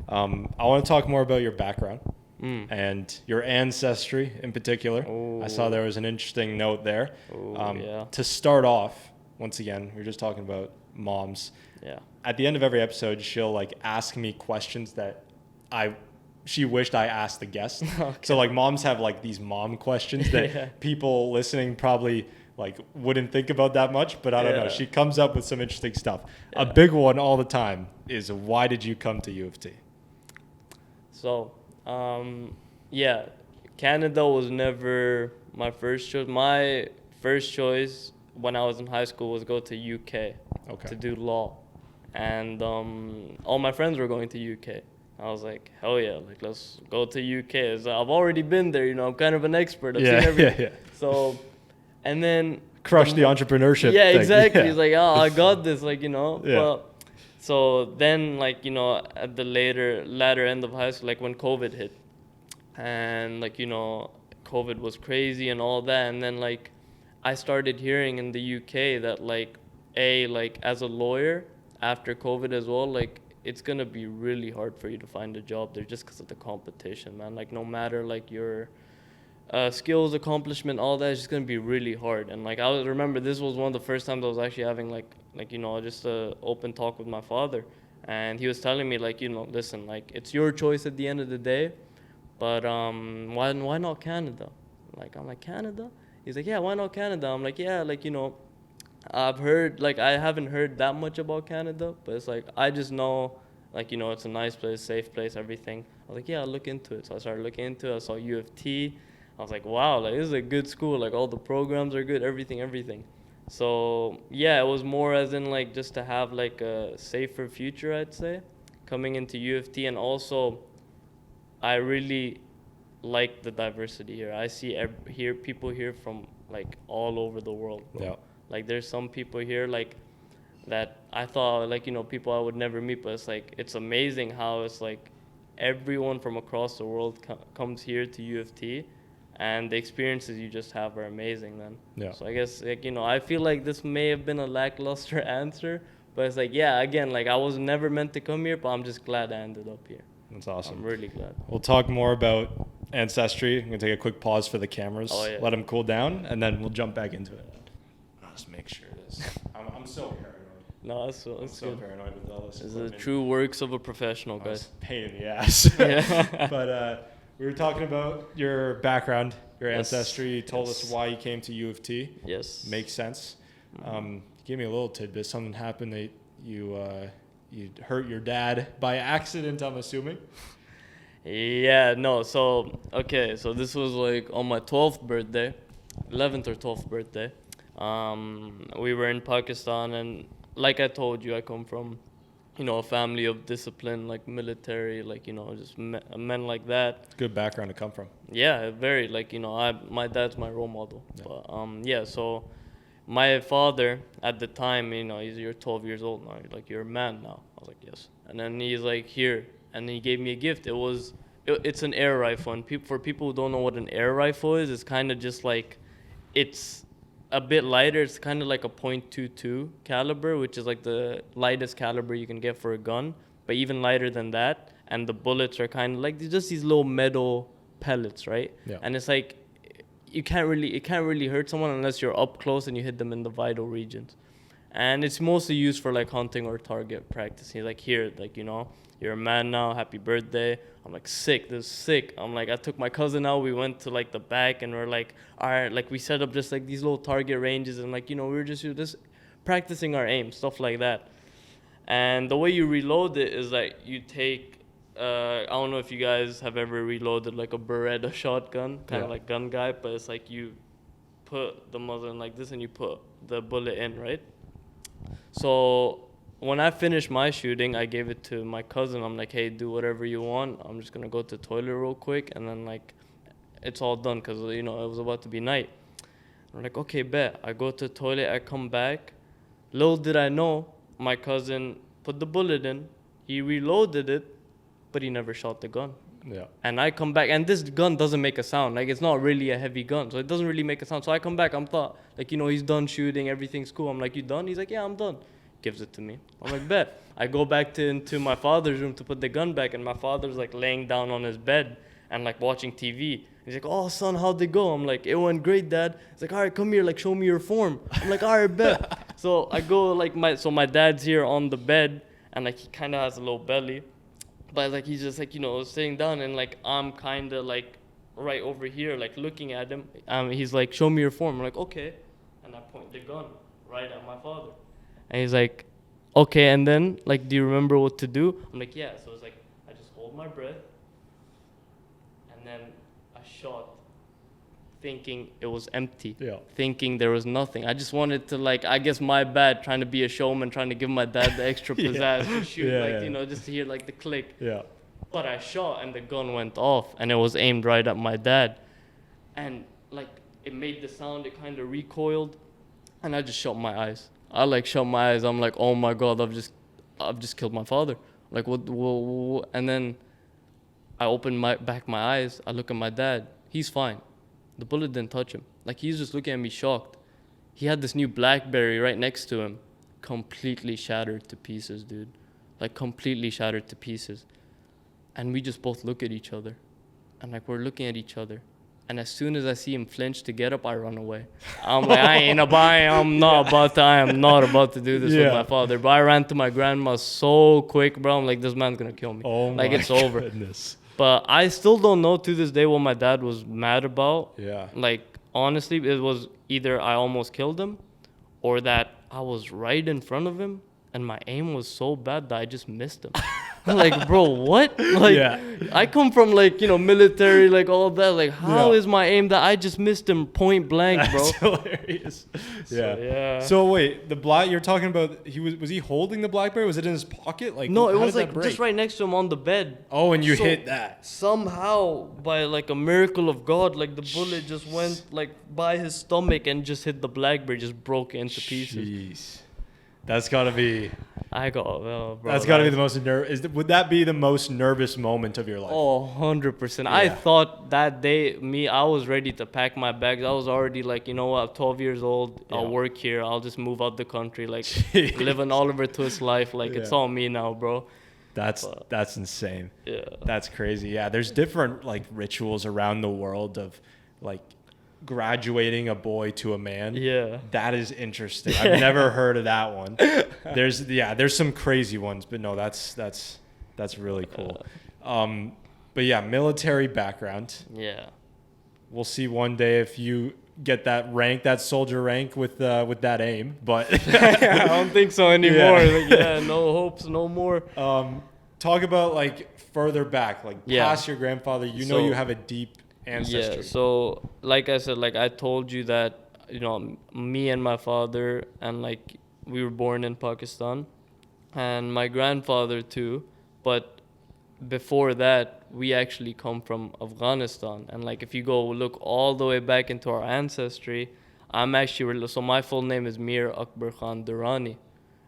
Speaker 1: I want to talk more about your background and your ancestry in particular. I saw there was an interesting note there.
Speaker 2: Yeah.
Speaker 1: To start off, once again, we were just talking about moms.
Speaker 2: Yeah.
Speaker 1: At the end of every episode, she'll like ask me questions that she wished I asked the guest.
Speaker 2: Okay.
Speaker 1: So like moms have like these mom questions that people listening probably like wouldn't think about that much, but I don't know. She comes up with some interesting stuff. A big one all the time is, why did you come to U of T?
Speaker 2: So, Canada was never my first choice. My first choice when I was in high school was go to UK to do law. And all my friends were going to UK. I was like, hell yeah, like let's go to UK. So I've already been there, you know, I'm kind of an expert. I've seen everything. So, and then
Speaker 1: crush the entrepreneurship
Speaker 2: yeah,
Speaker 1: thing.
Speaker 2: exactly.
Speaker 1: Yeah.
Speaker 2: It's like, oh, I got this, like, you know.
Speaker 1: Yeah.
Speaker 2: But, so then, like, you know, at the latter end of high school, like when COVID hit, and like, you know, COVID was crazy and all that, and then like I started hearing in the UK that like as a lawyer after COVID as well, like it's gonna be really hard for you to find a job there just because of the competition, man. Like no matter like your skills, accomplishment, all that is just gonna be really hard. And like I remember this was one of the first times I was actually having like you know, just a open talk with my father, and he was telling me like, you know, listen, like it's your choice at the end of the day, but why not Canada? Like I'm like, Canada? He's like, yeah, why not Canada? I'm like, yeah, like, you know, I've heard, like I haven't heard that much about Canada, but it's like I just know, like, you know, it's a nice place, safe place, everything. I was like, yeah, I'll look into it. So I started looking into it. I saw U of T. I was like, wow, like this is a good school. Like all the programs are good, everything. So yeah, it was more as in like just to have like a safer future, I'd say, coming into U of T. And also I really like the diversity here. I see people here from like all over the world, bro.
Speaker 1: Yeah.
Speaker 2: Like there's some people here like that I thought like, you know, people I would never meet, but it's like it's amazing how it's like everyone from across the world comes here to U of T, and the experiences you just have are amazing, man.
Speaker 1: Yeah.
Speaker 2: So I guess like, you know, I feel like this may have been a lackluster answer, but it's like, yeah, again, like I was never meant to come here, but I'm just glad I ended up here.
Speaker 1: That's awesome.
Speaker 2: I'm really glad.
Speaker 1: We'll talk more about ancestry. I'm going to take a quick pause for the cameras, let them cool down, and then we'll jump back into it. I'll just make sure it is. I'm so paranoid.
Speaker 2: No, that's
Speaker 1: I'm so
Speaker 2: good.
Speaker 1: paranoid with all this.
Speaker 2: It's the true works of a professional, guys.
Speaker 1: Pain in the ass.
Speaker 2: Yeah.
Speaker 1: But we were talking about your background, your ancestry. You told us
Speaker 2: Yes.
Speaker 1: why you came to U of T.
Speaker 2: Yes.
Speaker 1: Makes sense. Give me a little tidbit. Something happened that you hurt your dad by accident, I'm assuming.
Speaker 2: Yeah, no, so this was like on my 12th birthday, 11th or 12th birthday. We were in Pakistan, and like I told you, I come from, you know, a family of discipline, like military, like, you know, just men like that.
Speaker 1: Good background to come from.
Speaker 2: Yeah, very, like, you know, my dad's my role model.
Speaker 1: Yeah.
Speaker 2: But, so my father at the time, you know, you're 12 years old now, like, you're a man now. I was like, yes. And then he's like, here. And he gave me a gift. It's an air rifle. And for people who don't know what an air rifle is, it's kind of just like, it's a bit lighter. It's kind of like a .22 caliber, which is like the lightest caliber you can get for a gun, but even lighter than that. And the bullets are kind of like just these little metal pellets, right?
Speaker 1: Yeah.
Speaker 2: And it's like, it can't really hurt someone unless you're up close and you hit them in the vital regions. And it's mostly used for like hunting or target practice. He's like, here, like, you know, you're a man now, happy birthday. I'm like, sick, this is sick. I'm like, I took my cousin out, we went to like the back and we're like, all right, like we set up just like these little target ranges and like, you know, we were just practicing our aim, stuff like that. And the way you reload it is like you take, I don't know if you guys have ever reloaded like a Beretta shotgun, kind of like gun guy, but it's like you put the muzzle in like this and you put the bullet in, right? So when I finished my shooting, I gave it to my cousin. I'm like, hey, do whatever you want. I'm just going to go to the toilet real quick. And then, like, it's all done because, you know, it was about to be night. I'm like, okay, bet. I go to the toilet. I come back. Little did I know, my cousin put the bullet in. He reloaded it, but he never shot the gun.
Speaker 1: Yeah.
Speaker 2: And I come back, and this gun doesn't make a sound. Like, it's not really a heavy gun, so it doesn't really make a sound. So I come back, I'm thought, like, you know, he's done shooting, everything's cool. I'm like, you done? He's like, yeah, I'm done. Gives it to me. I'm like, bet. I go back into my father's room to put the gun back, and my father's, like, laying down on his bed and, like, watching TV. He's like, oh, son, how'd it go? I'm like, it went great, Dad. He's like, all right, come here, like, show me your form. I'm like, all right, bet. So I go, like, my dad's here on the bed, and, like, he kind of has a little belly. But, like, he's just, like, you know, sitting down, and, like, I'm kind of, like, right over here, like, looking at him. He's like, show me your form. I'm like, okay. And I point the gun right at my father. And he's like, okay, and then, like, do you remember what to do? I'm like, yeah. So it's like, I just hold my breath, and then I shot, thinking it was empty, thinking there was nothing. I just wanted to, like, I guess my bad, trying to be a showman, trying to give my dad the extra pizzazz to shoot, you know, just to hear, like, the click. Yeah. But I shot, and the gun went off, and it was aimed right at my dad. And, like, it made the sound, it kind of recoiled, and I just shut my eyes. I, like, shut my eyes. I'm like, oh, my God, I've just killed my father. Like, what? And then I open my eyes. I look at my dad. He's fine. The bullet didn't touch him. Like, he's just looking at me shocked. He had this new BlackBerry right next to him. Completely shattered to pieces, dude. Like, completely shattered to pieces. And we just both look at each other. And, like, we're looking at each other. And as soon as I see him flinch to get up, I run away. I'm like, I am not about to do this with my father. But I ran to my grandma so quick, bro. I'm like, this man's going to kill me.
Speaker 1: Oh,
Speaker 2: like, it's
Speaker 1: goodness.
Speaker 2: Over. But I still don't know to this day what my dad was mad about. Yeah. Like, honestly, it was either I almost killed him or that I was right in front of him and my aim was so bad that I just missed him. Like, bro, what? Like, I come from, like, you know, military, like, all of that. Like, how is my aim that I just missed him point blank, bro?
Speaker 1: That's hilarious. So wait, you're talking about, was he holding the BlackBerry? Was it in his pocket? Like,
Speaker 2: no, it was like just right next to him on the bed.
Speaker 1: Oh, and you hit that.
Speaker 2: Somehow, by like a miracle of God, like the bullet just went like by his stomach and just hit the BlackBerry, just broke it into pieces.
Speaker 1: Jeez. That's gotta be.
Speaker 2: Bro.
Speaker 1: That's gotta be the most would that be the most nervous moment of your life?
Speaker 2: Oh, 100%. I thought that day, I was ready to pack my bags. I was already like, you know what? I'm 12 years old. I'll work here. I'll just move out the country. Like, live an Oliver Twist life. Like, it's all me now, bro.
Speaker 1: That's insane.
Speaker 2: Yeah.
Speaker 1: That's crazy. Yeah. There's different like rituals around the world of like graduating a boy to a man. Yeah, that is interesting. I've never heard of that one. There's some crazy ones, but no, that's really cool. But yeah, military background.
Speaker 2: Yeah,
Speaker 1: we'll see one day if you get that rank, that soldier rank with that aim. But
Speaker 2: I don't think so anymore. No hopes, no more.
Speaker 1: Talk about like further back, like past your grandfather. You have a deep ancestry.
Speaker 2: Yeah, so like I said, like I told you that, you know, me and my father, and like we were born in Pakistan, and my grandfather too, but before that we actually come from Afghanistan. And like if you go look all the way back into our ancestry, so my full name is Meer Khan Durrani,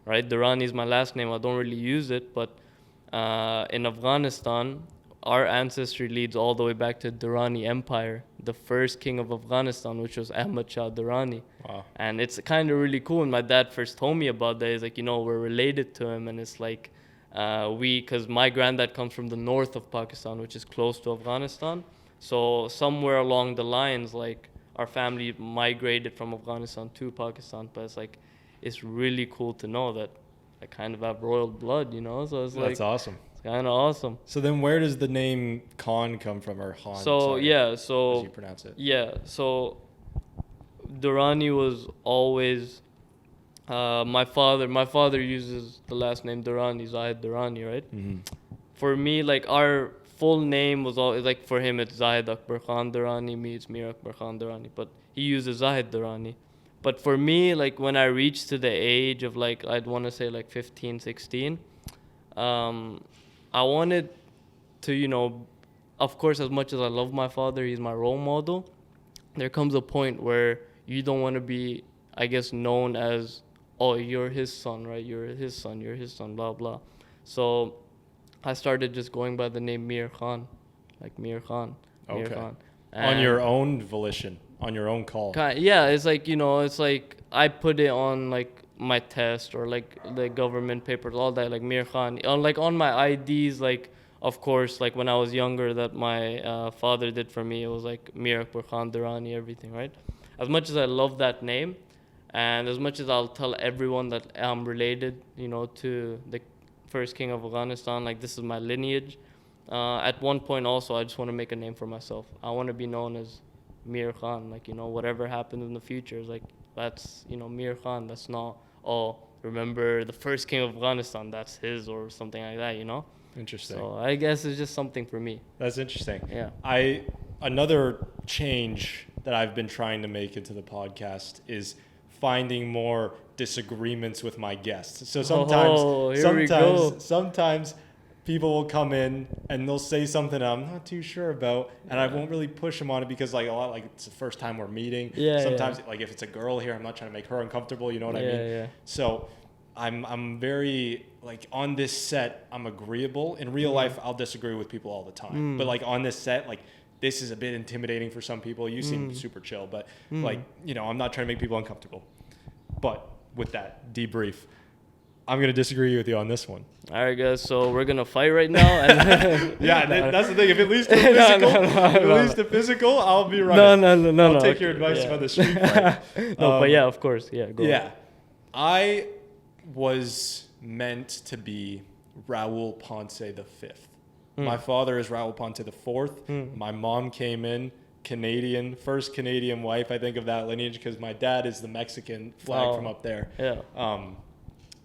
Speaker 2: right? Durrani is my last name. I don't really use it, but in Afghanistan, our ancestry leads all the way back to Durrani Empire, the first king of Afghanistan, which was Ahmad Shah Durrani. Wow. And it's kind of really cool. And my dad first told me about that. He's like, you know, we're related to him. And it's like, because my granddad comes from the north of Pakistan, which is close to Afghanistan. So somewhere along the lines, like, our family migrated from Afghanistan to Pakistan, but it's like, it's really cool to know that I kind of have royal blood, you know? So it's like,
Speaker 1: That's awesome.
Speaker 2: it's kind of awesome.
Speaker 1: So then where does the name Khan come from, or Han?
Speaker 2: So,
Speaker 1: sorry,
Speaker 2: yeah,
Speaker 1: as
Speaker 2: so,
Speaker 1: you pronounce it.
Speaker 2: yeah, so Durrani was always, my father uses the last name Durrani, Zahid Durrani, right?
Speaker 1: Mm-hmm.
Speaker 2: For me, like, our full name was always, like, for him it's Zahid Akbar Khan Durrani, me it's Meer Akbar Khan Durrani, but he uses Zahid Durrani. But for me, like, when I reached to the age of, like, I'd want to say, like, 15, 16, I wanted to, you know, of course, as much as I love my father, he's my role model, there comes a point where you don't want to be, I guess, known as, oh, you're his son, right? You're his son, blah, blah. So I started just going by the name Meer Khan, like Meer Khan. Meer
Speaker 1: Okay.
Speaker 2: Khan.
Speaker 1: On your own volition, on your own call.
Speaker 2: Yeah, it's like, you know, it's like I put it on like my test or like the government papers, all that, like Meer Khan. On my IDs, like, of course, like when I was younger, that my father did for me, it was like Meer Akbar Khan Durrani, everything, right? As much as I love that name, and as much as I'll tell everyone that I'm related, you know, to the first king of Afghanistan, like this is my lineage. At one point also, I just want to make a name for myself. I want to be known as Meer Khan, like, you know, whatever happens in the future is like, that's, you know, Meer Khan. That's not, oh, remember the first king of Afghanistan, that's his or something like that, you know?
Speaker 1: Interesting.
Speaker 2: So I guess it's just something for me.
Speaker 1: That's interesting.
Speaker 2: Yeah.
Speaker 1: Another change that I've been trying to make into the podcast is finding more disagreements with my guests. So sometimes people will come in and they'll say something I'm not too sure about, and I won't really push them on it because like a lot, like it's the first time we're meeting. Sometimes like if it's a girl here, I'm not trying to make her uncomfortable. You know what I mean?
Speaker 2: Yeah.
Speaker 1: So I'm very like on this set, I'm agreeable. In real life, I'll disagree with people all the time. But like on this set, like this is a bit intimidating for some people. You seem super chill, but like, you know, I'm not trying to make people uncomfortable. But with that debrief, I'm going to disagree with you on this one.
Speaker 2: All right, guys. So we're going to fight right now. And
Speaker 1: yeah, that's the thing. If it leads to physical, I'll be right.
Speaker 2: No.
Speaker 1: I'll take your advice about the street fight.
Speaker 2: But yeah, of course. Yeah, go on.
Speaker 1: I was meant to be Raul Ponce the Fifth. My father is Raul Ponce the Fourth. My mom came in Canadian, first Canadian wife, I think, of that lineage, because my dad is the Mexican flag from up there.
Speaker 2: Yeah.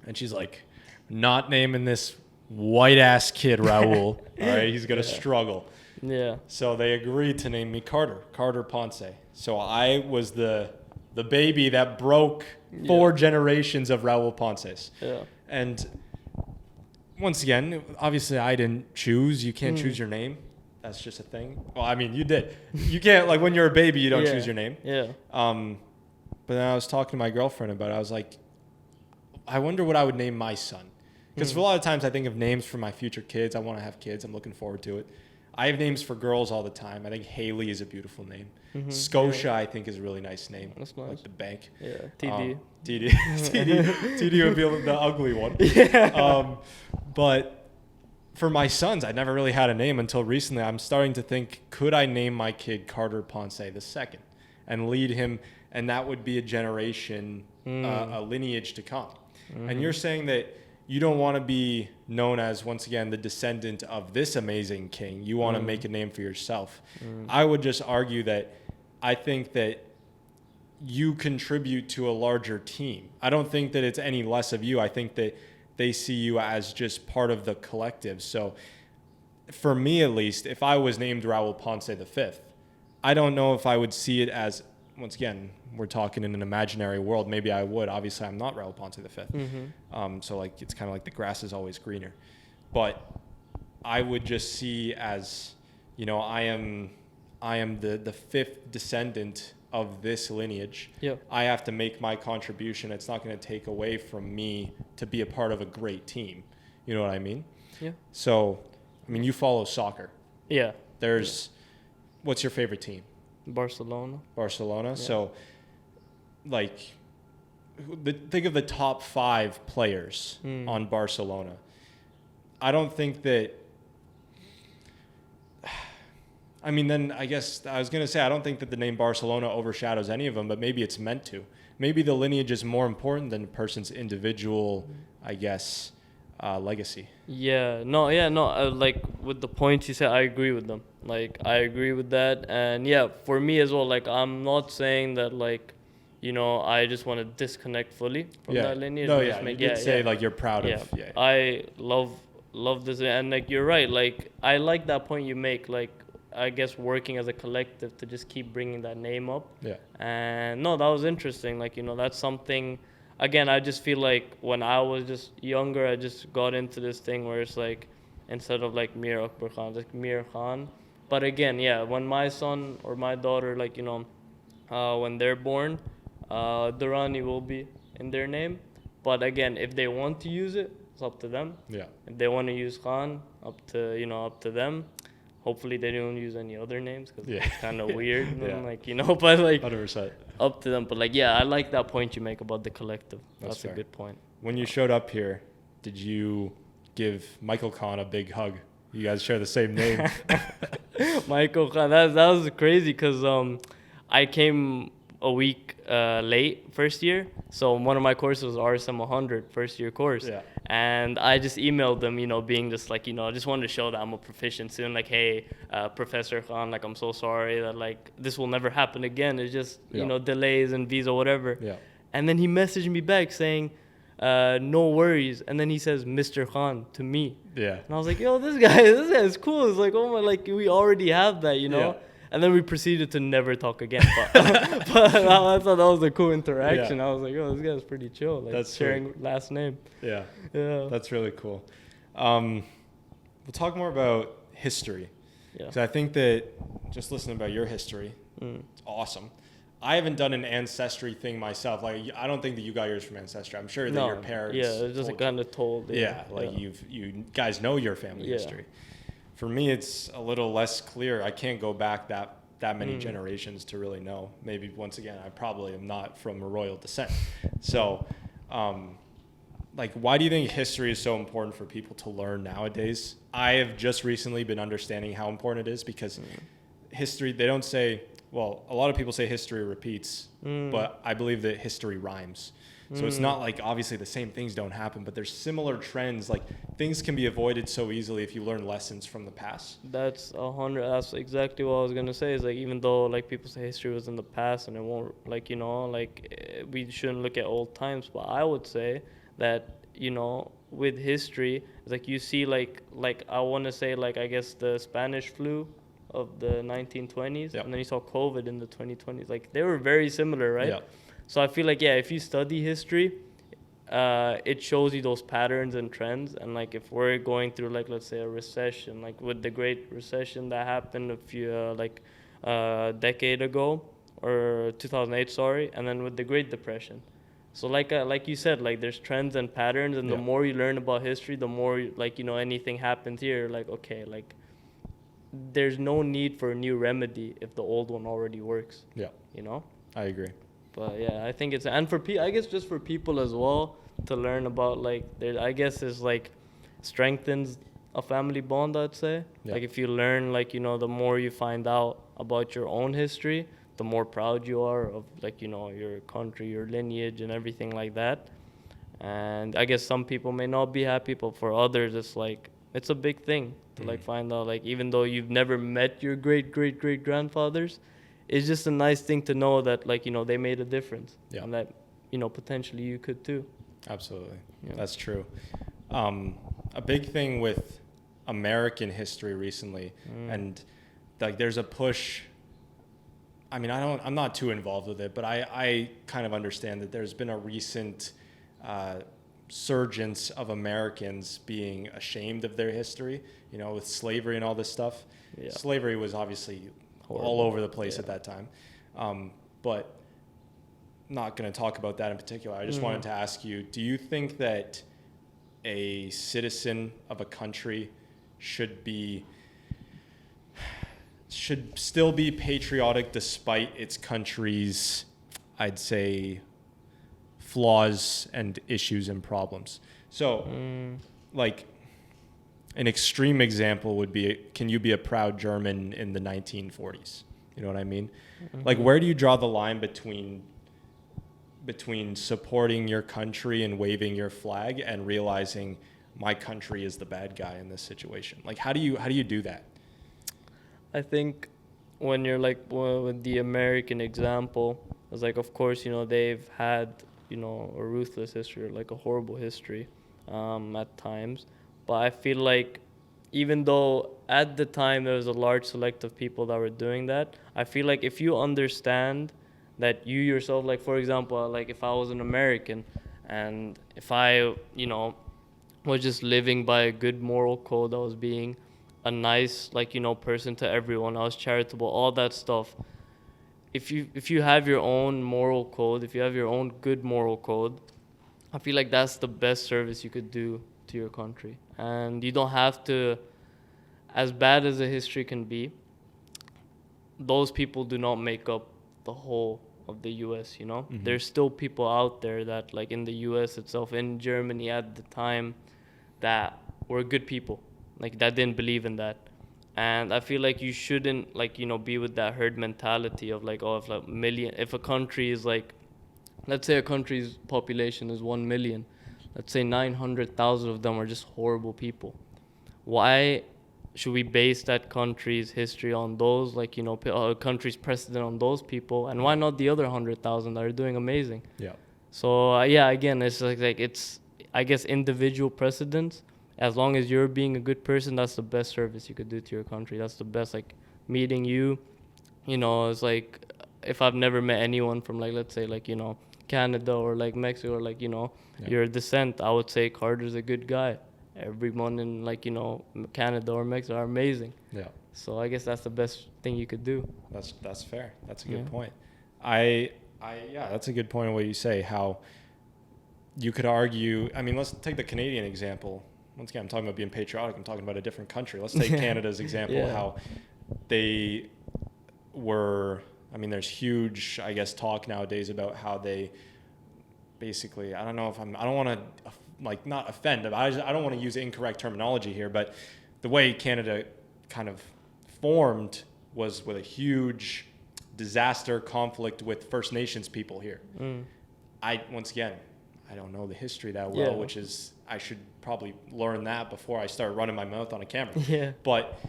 Speaker 1: And she's like, not naming this white ass kid Raul. All right, he's gonna struggle.
Speaker 2: Yeah.
Speaker 1: So they agreed to name me Carter Ponce. So I was the baby that broke 4 generations of Raul Ponces.
Speaker 2: Yeah.
Speaker 1: And once again, obviously I didn't choose. You can't choose your name. That's just a thing. Well, I mean, you did. You can't, like, when you're a baby, you don't choose your name.
Speaker 2: Yeah.
Speaker 1: But then I was talking to my girlfriend about it. I was like, I wonder what I would name my son. Because for a lot of times I think of names for my future kids. I want to have kids. I'm looking forward to it. I have names for girls all the time. I think Haley is a beautiful name. Scotia, I think, is a really nice name.
Speaker 2: That's nice.
Speaker 1: Like the bank.
Speaker 2: Yeah. TD.
Speaker 1: TD would be the ugly one.
Speaker 2: Yeah.
Speaker 1: But for my sons, I never really had a name until recently. I'm starting to think, could I name my kid Carter Ponce the Second and lead him? And that would be a generation, a lineage to come. And you're saying that you don't want to be known as, once again, the descendant of this amazing king. You want to make a name for yourself. I would just argue that I think that you contribute to a larger team. I don't think that it's any less of you. I think that they see you as just part of the collective. So for me, at least, if I was named Raul Ponce the Fifth, I don't know if I would see it as, once again, we're talking in an imaginary world. Maybe I would. Obviously, I'm not Raul Ponce the Fifth. So like, it's kind of like the grass is always greener. But I would just see as, you know, I am the 5th descendant of this lineage. I have to make my contribution. It's not going to take away from me to be a part of a great team. You know what I mean?
Speaker 2: Yeah.
Speaker 1: So, I mean, you follow soccer.
Speaker 2: Yeah.
Speaker 1: What's your favorite team?
Speaker 2: Barcelona.
Speaker 1: Yeah. So, like, think of the top 5 players on Barcelona. I don't think that I mean, then I guess I was going to say, I don't think that the name Barcelona overshadows any of them, but maybe it's meant to. Maybe the lineage is more important than a person's individual, I guess, legacy.
Speaker 2: Yeah, no, yeah, no. Like with the points you said, I agree with them. Like I agree with that, and yeah, for me as well. Like I'm not saying that like, I just want to disconnect fully from that lineage.
Speaker 1: No,
Speaker 2: and
Speaker 1: yeah.
Speaker 2: just
Speaker 1: You did say like you're proud
Speaker 2: yeah.
Speaker 1: of. Yeah.
Speaker 2: I love this, and like you're right. Like I like that point you make. Like I guess working as a collective to just keep bringing that name up.
Speaker 1: Yeah.
Speaker 2: And no, that was interesting. Like that's something. Again, I just feel like when I was just younger, I just got into this thing where it's like, instead of like Meer Khan, it's like Meer Khan. But again, yeah, when my son or my daughter, like, when they're born, Durrani will be in their name. But again, if they want to use it, it's up to them.
Speaker 1: Yeah.
Speaker 2: If they want to use Khan, up to them. Hopefully they don't use any other names because it's kind of weird.
Speaker 1: Yeah.
Speaker 2: Like, but like
Speaker 1: 100%.
Speaker 2: up to them. But like, yeah, I like that point you make about the collective. That's a good point.
Speaker 1: When you showed up here, did you give Michael Khan a big hug? You guys share the same name.
Speaker 2: Michael Khan, that was crazy because I came a week late first year. So one of my courses was RSM 100, first year course.
Speaker 1: Yeah.
Speaker 2: And I just emailed them, being just like, I just wanted to show that I'm a proficient soon. Like, hey, Professor Khan, like, I'm so sorry that, like, this will never happen again. It's just, delays and visa, whatever.
Speaker 1: Yeah.
Speaker 2: And then he messaged me back saying, no worries. And then he says, Mr. Khan to me.
Speaker 1: Yeah.
Speaker 2: And I was like, yo, this guy is cool. It's like, oh my, like, we already have that,
Speaker 1: Yeah.
Speaker 2: And then we proceeded to never talk again. But I thought that was a cool interaction.
Speaker 1: Yeah.
Speaker 2: I was like, oh, this guy's pretty chill. Like,
Speaker 1: That's
Speaker 2: sharing last name.
Speaker 1: Yeah.
Speaker 2: Yeah.
Speaker 1: That's really cool. We'll talk more about history.
Speaker 2: Yeah.
Speaker 1: Because I think that just listening about your history, it's awesome. I haven't done an ancestry thing myself. Like, I don't think that you got yours from ancestry. I'm sure that your parents.
Speaker 2: Yeah, it's just kind of told.
Speaker 1: Yeah, like you guys know your family history. For me, it's a little less clear. I can't go back that many generations to really know. Maybe once again, I probably am not from a royal descent. So, like, why do you think history is so important for people to learn nowadays? I have just recently been understanding how important it is because history, they don't say, well, a lot of people say history repeats, but I believe that history rhymes. So it's not like obviously the same things don't happen, but there's similar trends. Like things can be avoided so easily if you learn lessons from the past.
Speaker 2: That's exactly what I was gonna say. Is like, even though like people say history was in the past and it won't, like, we shouldn't look at old times, but I would say that with history, like you see like I want to say, like, I guess the Spanish flu of the 1920s, and then you saw COVID in the 2020s. Like they were very similar, right?
Speaker 1: Yeah.
Speaker 2: So I feel like, if you study history, it shows you those patterns and trends. And like if we're going through, like, let's say a recession, like with the Great Recession that happened a few decade ago, or 2008, sorry, and then with the Great Depression. So like you said, like there's trends and patterns, and the more you learn about history, the more anything happens here, like, okay, like there's no need for a new remedy if the old one already works.
Speaker 1: Yeah. I agree.
Speaker 2: But yeah, I think and for I guess just for people as well to learn about, like, I guess it's like strengthens a family bond, I'd say.
Speaker 1: Yeah.
Speaker 2: Like if you learn, like, the more you find out about your own history, the more proud you are of, like, your country, your lineage and everything like that. And I guess some people may not be happy, but for others it's like, it's a big thing to like find out, like, even though you've never met your great grandfathers, it's just a nice thing to know that, like, they made a difference.
Speaker 1: Yeah.
Speaker 2: And that, potentially you could too.
Speaker 1: Absolutely.
Speaker 2: Yeah.
Speaker 1: That's true. A big thing with American history recently, and like there's a push. I mean, I'm not too involved with it, but I kind of understand that there's been a recent surgence of Americans being ashamed of their history, with slavery and all this stuff.
Speaker 2: Yeah.
Speaker 1: Slavery was obviously
Speaker 2: Horrible.
Speaker 1: all over the place at that time. But not going to talk about that in particular. I just wanted to ask you, do you think that a citizen of a country should still be patriotic despite its country's, I'd say, flaws and issues and problems? So, like, an extreme example would be, can you be a proud German in the 1940s? You know what I mean? Mm-hmm. Like, where do you draw the line between supporting your country and waving your flag and realizing my country is the bad guy in this situation? Like, how do you do that?
Speaker 2: I think when you're like with the American example, it's like, of course, they've had, a ruthless history, or like a horrible history at times. But I feel like even though at the time there was a large select of people that were doing that, I feel like if you understand that you yourself, like, for example, like if I was an American and if I, was just living by a good moral code, I was being a nice, like, person to everyone, I was charitable, all that stuff. If you have your own moral code, if you have your own good moral code, I feel like that's the best service you could do to your country. And you don't have to, as bad as the history can be, those people do not make up the whole of the US, Mm-hmm. There's still people out there that, like in the US itself, in Germany at the time, that were good people, like that didn't believe in that. And I feel like you shouldn't, like, be with that herd mentality of like, oh, if a country is like, let's say a country's population is 1 million, let's say 900,000 of them are just horrible people. Why should we base that country's history on those, like, a country's precedent on those people? And why not the other 100,000 that are doing amazing?
Speaker 1: Yeah.
Speaker 2: So, again, it's like it's, I guess, individual precedents. As long as you're being a good person, that's the best service you could do to your country. That's the best, like, meeting you. It's like, if I've never met anyone from, like, let's say, like, Canada or, like, Mexico or, like, your descent, I would say Carter's a good guy. Everyone in, like, Canada or Mexico are amazing.
Speaker 1: Yeah.
Speaker 2: So I guess that's the best thing you could do.
Speaker 1: That's fair. That's a good point. Yeah, that's a good point of what you say, how you could argue. I mean, let's take the Canadian example. Once again, I'm talking about being patriotic. I'm talking about a different country. Let's take Canada's example, how they were, I mean, there's huge, I guess, talk nowadays about how they basically, I don't want to, like, not offend, but I don't want to use incorrect terminology here, but the way Canada kind of formed was with a huge disaster conflict with First Nations people here. Once again, I don't know the history that well, which is, I should probably learn that before I start running my mouth on a camera.
Speaker 2: Yeah.
Speaker 1: But,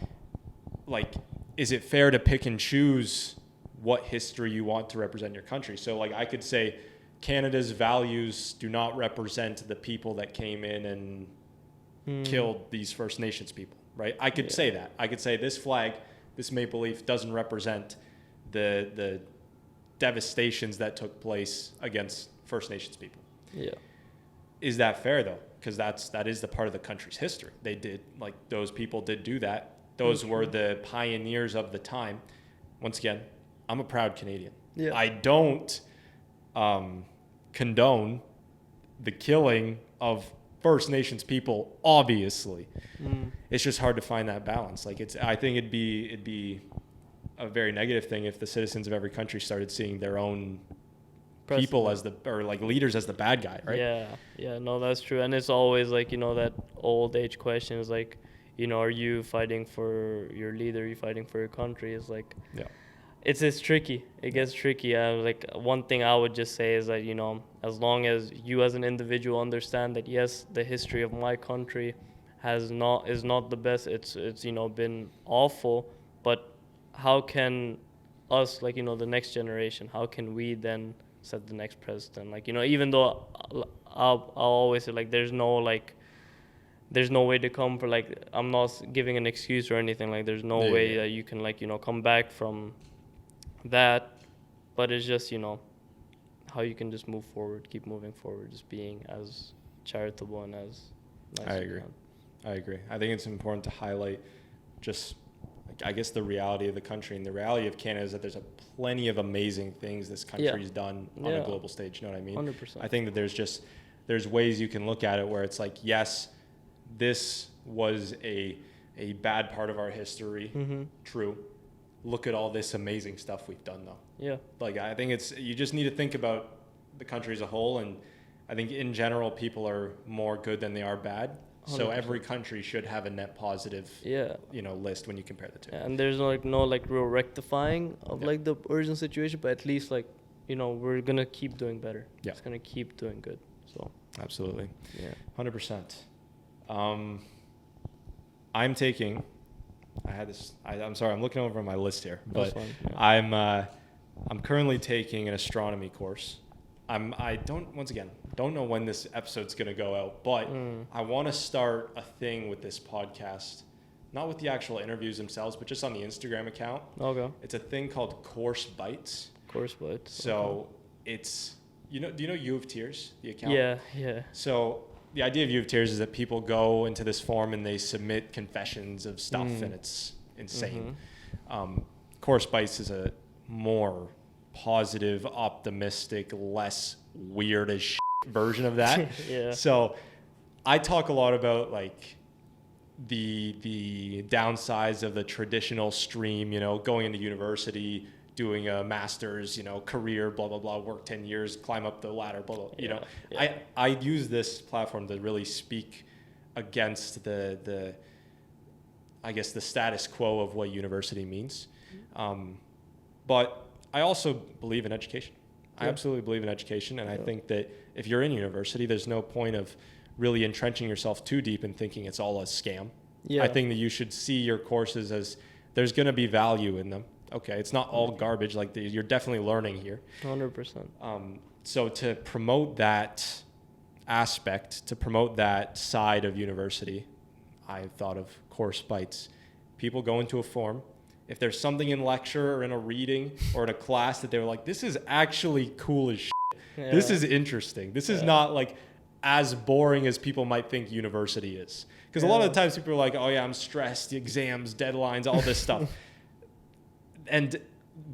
Speaker 1: like, is it fair to pick and choose what history you want to represent your country? So, like, I could say Canada's values do not represent the people that came in and killed these First Nations people, right? I could say that. I could say this flag, this maple leaf doesn't represent the devastations that took place against First Nations people.
Speaker 2: Yeah.
Speaker 1: Is that fair, though? Because that is the part of the country's history. They did, like, those people did do that. Those were the pioneers of the time. Once again, I'm a proud Canadian.
Speaker 2: Yeah.
Speaker 1: I don't condone the killing of First Nations people, obviously. It's just hard to find that balance. Like, I think it'd be a very negative thing if the citizens of every country started seeing their own people as like leaders as the bad guy, right?
Speaker 2: Yeah, no, that's true. And it's always like, that old age question is like, are you fighting for your leader? Are you fighting for your country? It's like, it's tricky. It gets tricky. Like, one thing I would just say is that, as long as you as an individual understand that, yes, the history of my country is not the best. It's been awful, but how can us, like, the next generation, how can we then set the next president? Like, even though I'll always say, like, there's no way to come for, like, I'm not giving an excuse or anything, like, there's no way that you can, like, come back from that, but it's just, how you can just move forward, keep moving forward, just being as charitable and as nice.
Speaker 1: I agree. I think it's important to highlight just, I guess, the reality of the country, and the reality of Canada is that there's plenty of amazing things this country's done on a global stage. You know what I mean?
Speaker 2: 100%.
Speaker 1: I think that there's ways you can look at it where it's like, yes, this was a bad part of our history. True. Look at all this amazing stuff we've done, though. Yeah. Like, I think you just need to think about the country as a whole, and I think in general people are more good than they are bad. So every country should have a net positive, list when you compare the two.
Speaker 2: Yeah, and there's no real rectifying of like the urgent situation, but at least like, we're gonna keep doing better.
Speaker 1: Yeah.
Speaker 2: It's gonna keep doing good. So
Speaker 1: absolutely.
Speaker 2: Yeah.
Speaker 1: 100%. I'm taking. I'm sorry. I'm looking over my list here, but I'm currently taking an astronomy course. I don't know when this episode's gonna go out, but I want to start a thing with this podcast, not with the actual interviews themselves, but just on the Instagram account.
Speaker 2: Okay.
Speaker 1: It's a thing called Course Bites.
Speaker 2: Course Bites.
Speaker 1: So it's do you know U of Tears, the account?
Speaker 2: Yeah.
Speaker 1: So the idea of U of Tears is that people go into this form and they submit confessions of stuff, and it's insane. Course Bites is a more positive, optimistic, less weird as shit version of that.
Speaker 2: Yeah.
Speaker 1: So I talk a lot about like the downsides of the traditional stream, going into university, doing a master's, career, blah, blah, blah, work 10 years, climb up the ladder, blah, blah, I use this platform to really speak against the status quo of what university means. But I also believe in education. I absolutely believe in education. And I think that if you're in university, there's no point of really entrenching yourself too deep and thinking it's all a scam. Yeah. I think that you should see your courses as there's going to be value in them. Okay, it's not all garbage. Like you're definitely learning here.
Speaker 2: 100%.
Speaker 1: So to promote that aspect, to promote that side of university, I thought of Course Bites. People go into a form. If there's something in lecture or in a reading or in a class that they were like, this is actually cool as shit. Yeah. This is interesting. This is not like as boring as people might think university is. Because a lot of the times people are like, oh yeah, I'm stressed, the exams, deadlines, all this stuff.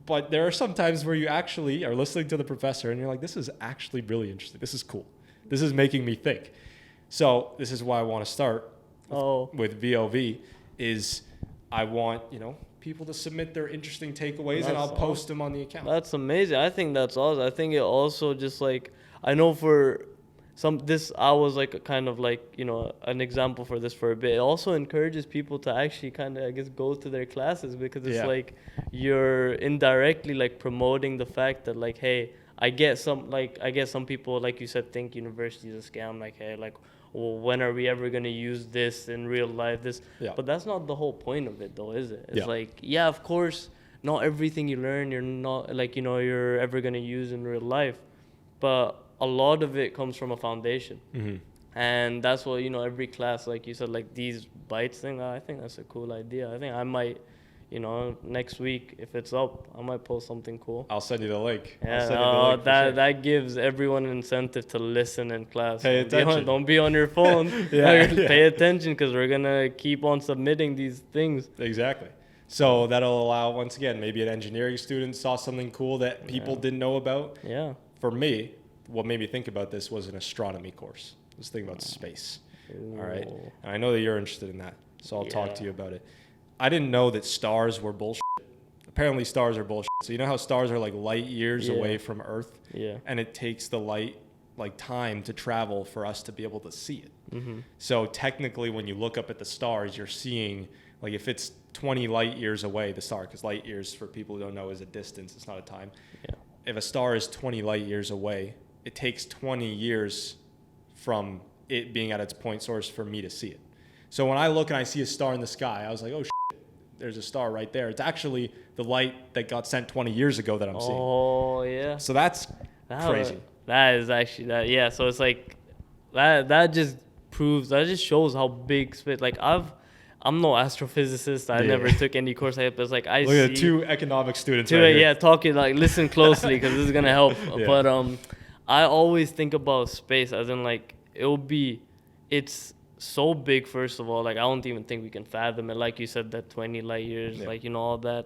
Speaker 1: But there are some times where you actually are listening to the professor and you're like, this is actually really interesting. This is cool. This is making me think. So this is why I want to start with VoV is I want, people to submit their interesting takeaways and I'll post them on the account.
Speaker 2: That's amazing. I think that's awesome. I think it also just like, I know for I was like kind of like, an example for this for a bit. It also encourages people to actually kind of, I guess, go to their classes because it's like you're indirectly like promoting the fact that like, hey, I get some people, like you said, think university is a scam. Like, hey, like, well, when are we ever going to use this in real life? But that's not the whole point of it though, is it? It's like, of course, not everything you learn, you're not like, you're ever going to use in real life. But a lot of it comes from a foundation. And that's what, every class, like you said, like these bites thing, I think that's a cool idea. I think I might, next week, if it's up, I might post something cool.
Speaker 1: I'll send you the link.
Speaker 2: Yeah, that gives everyone an incentive to listen in class.
Speaker 1: Pay attention.
Speaker 2: Don't be on your phone. Pay attention because we're going to keep on submitting these things.
Speaker 1: Exactly. So that'll allow, once again, maybe an engineering student saw something cool that people didn't know about.
Speaker 2: Yeah.
Speaker 1: For me, what made me think about this was an astronomy course. I was thinking about space. All right. And I know that you're interested in that, so I'll talk to you about it. I didn't know that stars were bullshit. Apparently stars are bullshit. So you know how stars are like light years away from Earth?
Speaker 2: Yeah.
Speaker 1: And it takes the light, like time to travel for us to be able to see it.
Speaker 2: Mm-hmm.
Speaker 1: So technically when you look up at the stars, you're seeing, like if it's 20 light years away, the star, because light years for people who don't know is a distance, it's not a time.
Speaker 2: Yeah.
Speaker 1: If a star is 20 light years away, it takes 20 years from it being at its point source for me to see it. So when I look and I see a star in the sky, I was like, oh, there's a star right there. It's actually the light that got sent 20 years ago that I'm seeing.
Speaker 2: Oh, yeah.
Speaker 1: So that's crazy.
Speaker 2: That is actually that. Yeah. So it's like that just shows how big space. Like I'm no astrophysicist. I never took any course. But it's like
Speaker 1: look at two economic students.
Speaker 2: Talking like listen closely because this is gonna help. But I always think about space as in like it's so big. First of all, like I don't even think we can fathom it. Like you said, that 20 light years, like all that.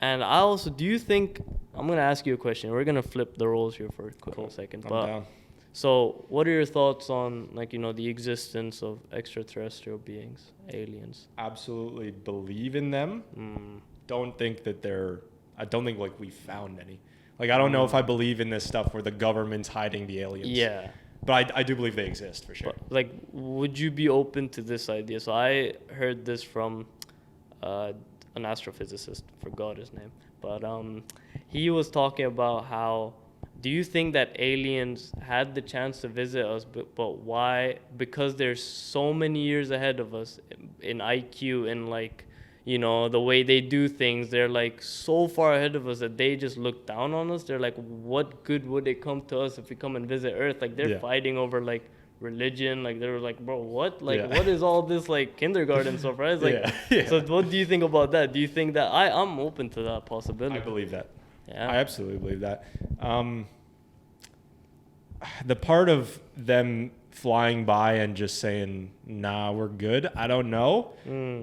Speaker 2: And I also, do you think, I'm gonna ask you a question. We're gonna flip the roles here for a second.
Speaker 1: I'm down.
Speaker 2: So, what are your thoughts on like the existence of extraterrestrial beings, aliens?
Speaker 1: Absolutely believe in them. Don't think that I don't think like we found any. Like I don't know if I believe in this stuff where the government's hiding the aliens.
Speaker 2: Yeah.
Speaker 1: But I do believe they exist for sure.
Speaker 2: But, like, would you be open to this idea? So I heard this from an astrophysicist, forgot his name, but he was talking about how, do you think that aliens had the chance to visit us, but why? Because they're so many years ahead of us in IQ and, like, you know, the way they do things, they're like so far ahead of us that they just look down on us. They're like, what good would it come to us if we come and visit Earth? Like, they're fighting over, like, religion. Like, they were like, bro, what? Like, what is all this, like, kindergarten stuff, right? It's like, so what do you think about that? Do you think that I'm open to that possibility?
Speaker 1: I believe that.
Speaker 2: Yeah,
Speaker 1: I absolutely believe that. The part of them flying by and just saying, nah, we're good, I don't know.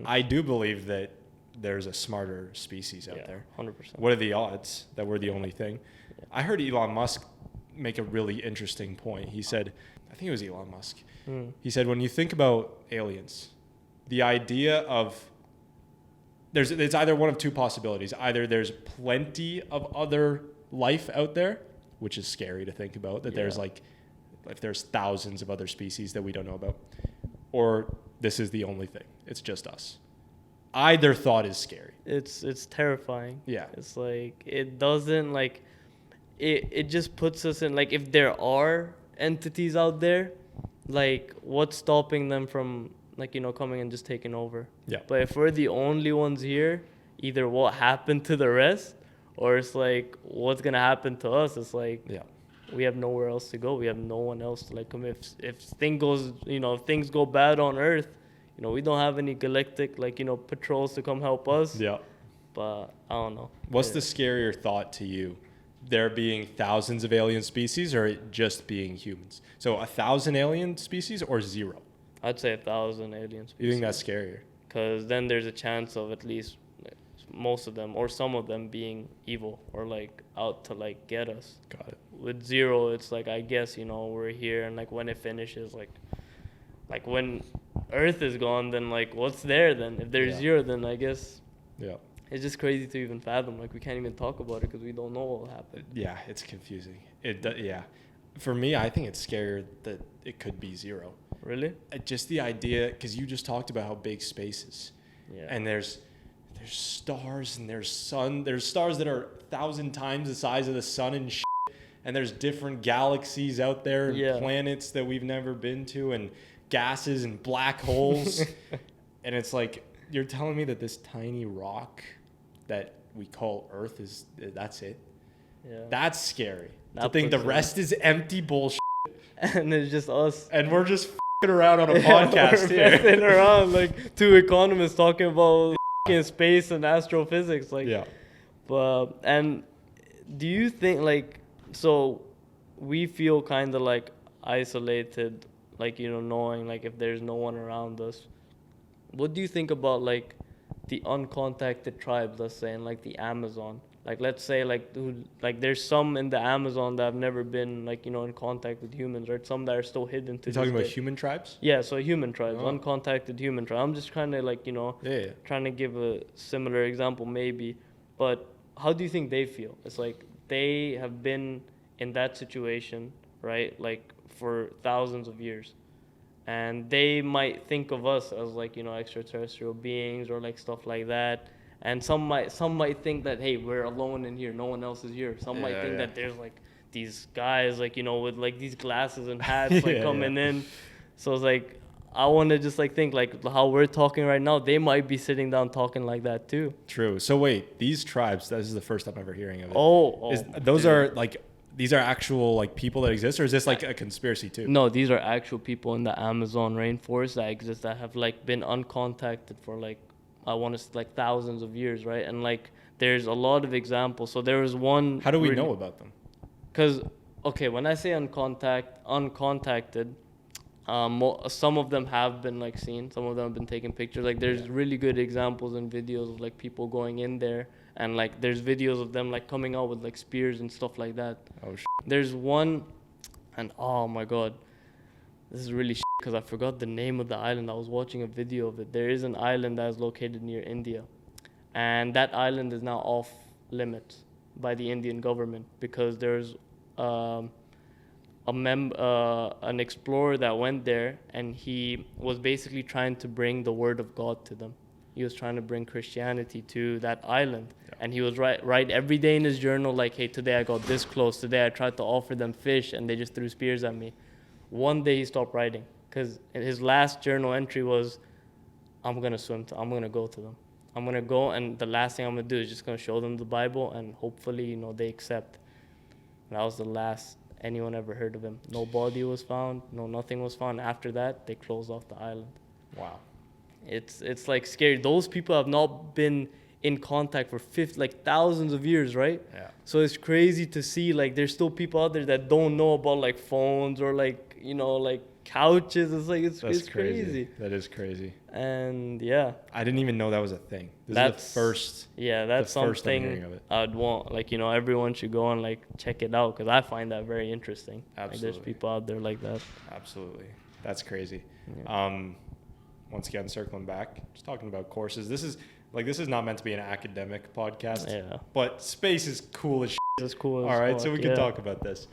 Speaker 1: I do believe that there's a smarter species out there.
Speaker 2: 100%.
Speaker 1: What are the odds that we're the only thing? I heard Elon Musk make a really interesting point. He said, I think it was Elon Musk. He said, when you think about aliens, the idea of it's either one of two possibilities. Either there's plenty of other life out there, which is scary to think about, that there's like, if there's thousands of other species that we don't know about, or this is the only thing. It's just us. Either thought is scary.
Speaker 2: It's terrifying.
Speaker 1: Yeah.
Speaker 2: It's like, it doesn't, like, it just puts us in, like, if there are entities out there, like, what's stopping them from, like, you know, coming and just taking over?
Speaker 1: Yeah.
Speaker 2: But if we're the only ones here, either what happened to the rest, or it's like, what's gonna happen to us? It's like, we have nowhere else to go. We have no one else to, like, come. If things go bad on Earth, you know, we don't have any galactic, like, you know, patrols to come help us.
Speaker 1: Yeah.
Speaker 2: But I don't know.
Speaker 1: What's the scarier thought to you? There being thousands of alien species, or it just being humans? So 1,000 alien species or 0?
Speaker 2: I'd say 1,000 alien species.
Speaker 1: You think that's scarier?
Speaker 2: Because then there's a chance of at least most of them or some of them being evil or, like, out to, like, get us.
Speaker 1: Got it.
Speaker 2: With 0, it's like, I guess, you know, we're here, and, like, when it finishes, like when Earth is gone, then, like, what's there then? If there's 0, then I guess it's just crazy to even fathom. Like, we can't even talk about it because we don't know what will happen.
Speaker 1: Yeah, it's confusing. For me, I think it's scarier that it could be 0.
Speaker 2: Really?
Speaker 1: Just the idea, because you just talked about how big space is.
Speaker 2: Yeah.
Speaker 1: And there's stars and there's sun. There's stars that are 1,000 times the size of the sun and shit. And there's different galaxies out there and planets that we've never been to and gases and black holes. And it's like, you're telling me that this tiny rock that we call Earth that's it? Yeah. That's scary. I think the rest is empty bullshit.
Speaker 2: And it's just us.
Speaker 1: And we're just f***ing around on a podcast here.
Speaker 2: We're around like 2 economists talking about in space and astrophysics. Like, but, and do you think, like, so we feel kind of like isolated, like, you know, knowing, like, if there's no one around us. What do you think about, like, the uncontacted tribes, let's say, in, like, the Amazon? Like, let's say, like, there's some in the Amazon that have never been, like, you know, in contact with humans, right? Some that are still hidden to.
Speaker 1: You're talking about human tribes?
Speaker 2: Yeah, so human tribes, uncontacted human tribes. I'm just trying to, like, you know, trying to give a similar example maybe. But how do you think they feel? It's like they have been in that situation, right? Like, for thousands of years. And they might think of us as, like, you know, extraterrestrial beings or, like, stuff like that. And some might think that, hey, we're alone in here, no one else is here. Some might think that there's, like, these guys, like, you know, with, like, these glasses and hats, like, coming in. So it's like, I want to just, like, think, like, how we're talking right now, they might be sitting down talking like that too.
Speaker 1: True. So wait, these tribes, this is the first time I'm ever hearing of it.
Speaker 2: These
Speaker 1: are actual, like, people that exist, or is this like a conspiracy too?
Speaker 2: No, these are actual people in the Amazon rainforest that exist that have, like, been uncontacted for, like, I want to say, like, thousands of years, right? And, like, there's a lot of examples. So there was one.
Speaker 1: How do we know about them?
Speaker 2: Because, okay, when I say uncontacted, some of them have been, like, seen. Some of them have been taking pictures. Like, there's really good examples and videos of, like, people going in there. And, like, there's videos of them, like, coming out with, like, spears and stuff like that.
Speaker 1: Oh, shit.
Speaker 2: There's one, and oh my God, this is really shit because I forgot the name of the island. I was watching a video of it. There is an island that is located near India. And that island is now off limits by the Indian government because there's a an explorer that went there, and he was basically trying to bring the word of God to them. He was trying to bring Christianity to that island.
Speaker 1: Yeah.
Speaker 2: And he was write every day in his journal, like, hey, today I got this close. Today I tried to offer them fish, and they just threw spears at me. One day he stopped writing, because his last journal entry was, I'm going to swim. I'm going to go to them. I'm going to go, and the last thing I'm going to do is just going to show them the Bible, and hopefully, they accept. And that was the last anyone ever heard of him. No body was found. No, nothing was found. After that, they closed off the island.
Speaker 1: Wow.
Speaker 2: It's like scary. Those people have not been in contact for thousands of years, right?
Speaker 1: Yeah.
Speaker 2: So it's crazy to see, like, there's still people out there that don't know about, like, phones or, like, like couches. It's like, it's crazy.
Speaker 1: That is crazy.
Speaker 2: And yeah,
Speaker 1: I didn't even know that was a thing. That's the first.
Speaker 2: Yeah, that's
Speaker 1: the first I'm hearing
Speaker 2: something
Speaker 1: of it.
Speaker 2: I'd want. Like, everyone should go and, like, check it out, because I find that very interesting.
Speaker 1: Absolutely.
Speaker 2: Like, there's people out there like that.
Speaker 1: Absolutely. That's crazy.
Speaker 2: Yeah.
Speaker 1: Once again, circling back, just talking about courses. This is not meant to be an academic podcast.
Speaker 2: Yeah.
Speaker 1: But space is cool as shit.
Speaker 2: It's cool.
Speaker 1: All right, so we can talk about this.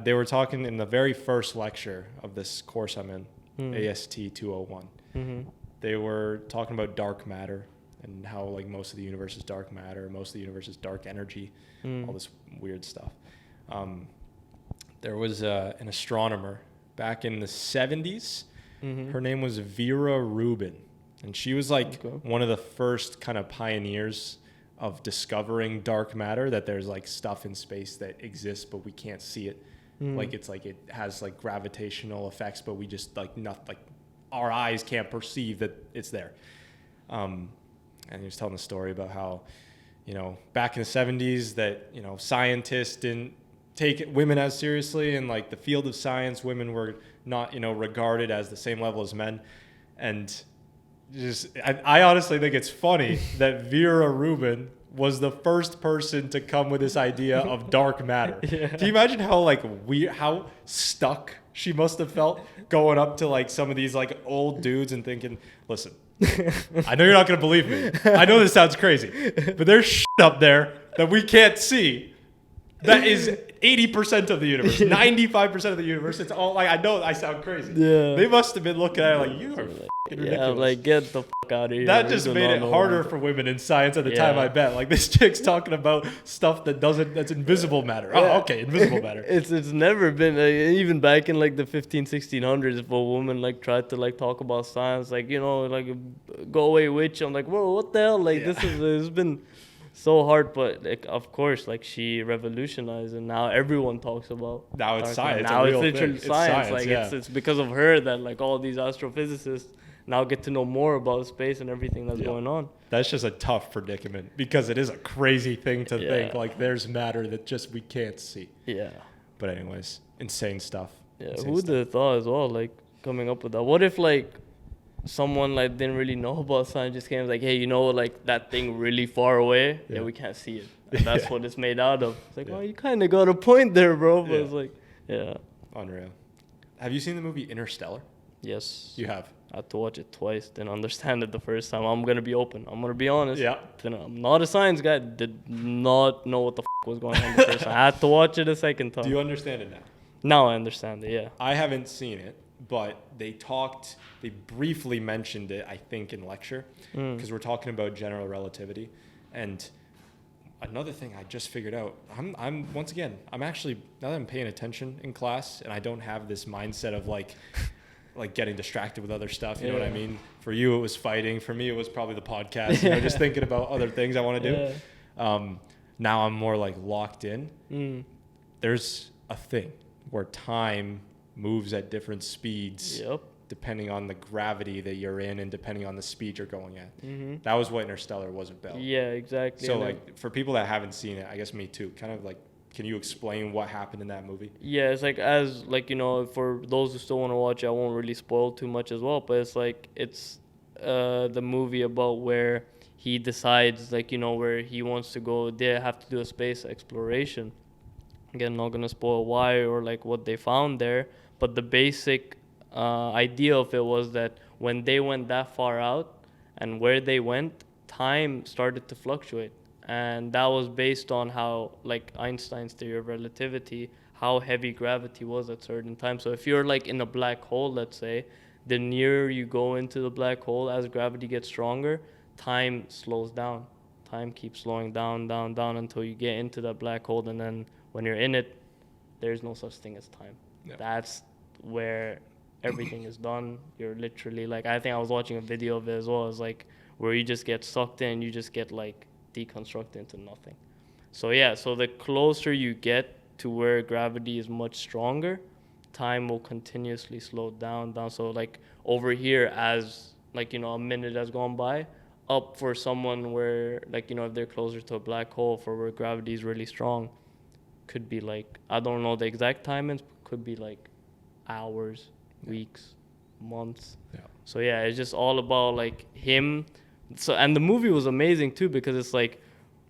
Speaker 1: They were talking in the very first lecture of this course I'm in, AST 201.
Speaker 2: Mm-hmm.
Speaker 1: They were talking about dark matter and how, like, most of the universe is dark matter, most of the universe is dark energy, all this weird stuff. There was an astronomer back in the 70s.
Speaker 2: Mm-hmm.
Speaker 1: Her name was Vera Rubin, and she was like one of the first kind of pioneers of discovering dark matter, that there's, like, stuff in space that exists but we can't see it. Like, it's like it has, like, gravitational effects, but we just, like, our eyes can't perceive that it's there. And he was telling the story about how, back in the 70s that, scientists didn't take women as seriously, and, like, the field of science, women were not, regarded as the same level as men. And I honestly think it's funny that Vera Rubin was the first person to come with this idea of dark matter. Yeah. Can you imagine how, like, how stuck she must have felt going up to, like, some of these, like, old dudes and thinking, listen, I know you're not going to believe me. I know this sounds crazy, but there's shit up there that we can't see. That is 80% of the universe, 95% of the universe. It's all, like, I know I sound crazy.
Speaker 2: Yeah.
Speaker 1: They must have been looking at it like, you are f***ing ridiculous.
Speaker 2: Yeah, like, get the fuck out of here.
Speaker 1: That just made it harder for women in science at the time, I bet. Like, this chick's talking about stuff that's invisible matter. Yeah. Oh, okay, invisible matter.
Speaker 2: It's never been, even back in, like, the 1600s, if a woman, like, tried to, like, talk about science, like, like, go away witch. I'm like, whoa, what the hell? Like, it's been so hard, but, like, of course, like, she revolutionized, and now everyone talks about.
Speaker 1: Now it's science.
Speaker 2: Now it's literally science.
Speaker 1: Like,
Speaker 2: it's because of her that, like, all these astrophysicists now get to know more about space and everything that's going on.
Speaker 1: That's just a tough predicament, because it is a crazy thing to think, like, there's matter that just we can't see. Yeah. But anyways, insane stuff.
Speaker 2: Yeah. Who would have thought as well, like, coming up with that? What if, like, someone, like, didn't really know about science, just came like, hey, like, that thing really far away, we can't see it, and that's what it's made out of. It's like, well, you kind of got a point there, bro. But it's like,
Speaker 1: unreal. Have you seen the movie Interstellar?
Speaker 2: Yes.
Speaker 1: You have?
Speaker 2: I had to watch it twice, didn't understand it the first time. I'm gonna be open, I'm gonna be honest.
Speaker 1: Yeah.
Speaker 2: I'm not a science guy, did not know what the was going on the first time. I had to watch it a second time.
Speaker 1: Do you understand it now?
Speaker 2: Now I understand it, yeah.
Speaker 1: I haven't seen it, but they briefly mentioned it, I think, in lecture, because we're talking about general relativity. And another thing I just figured out, I'm once again, I'm actually, now that I'm paying attention in class, and I don't have this mindset of, like getting distracted with other stuff, you know what I mean? For you, it was fighting. For me, it was probably the podcast, just thinking about other things I want to do. Now I'm more, like, locked in. There's a thing where time moves at different speeds depending on the gravity that you're in and depending on the speed you're going at. That was what Interstellar was about.
Speaker 2: Yeah, exactly.
Speaker 1: So, like, for people that haven't seen it, I guess me too, kind of, like, can you explain what happened in that movie?
Speaker 2: Yeah, it's like, as, like, for those who still want to watch it, I won't really spoil too much as well, but it's like, it's the movie about where he decides, like, where he wants to go. They have to do a space exploration. Again, not gonna spoil why or, like, what they found there, but the basic idea of it was that when they went that far out and where they went, time started to fluctuate. And that was based on how, like, Einstein's theory of relativity, how heavy gravity was at certain times. So if you're like in a black hole, let's say, the nearer you go into the black hole, as gravity gets stronger, time slows down. Time keeps slowing down, down until you get into that black hole, and then when you're in it, there's no such thing as time.
Speaker 1: Yeah.
Speaker 2: That's where everything is done. You're literally like, I think I was watching a video of it as well. It's like where you just get sucked in, you just get like deconstructed into nothing. So yeah, so the closer you get to where gravity is much stronger, time will continuously slow down. So like over here, as like, you know, a minute has gone by, up for someone where like, you know, if they're closer to a black hole for where gravity is really strong, could be like, I don't know the exact timings, could be like hours, weeks, months.
Speaker 1: Yeah.
Speaker 2: So yeah, it's just all about like him. So, and the movie was amazing too, because it's like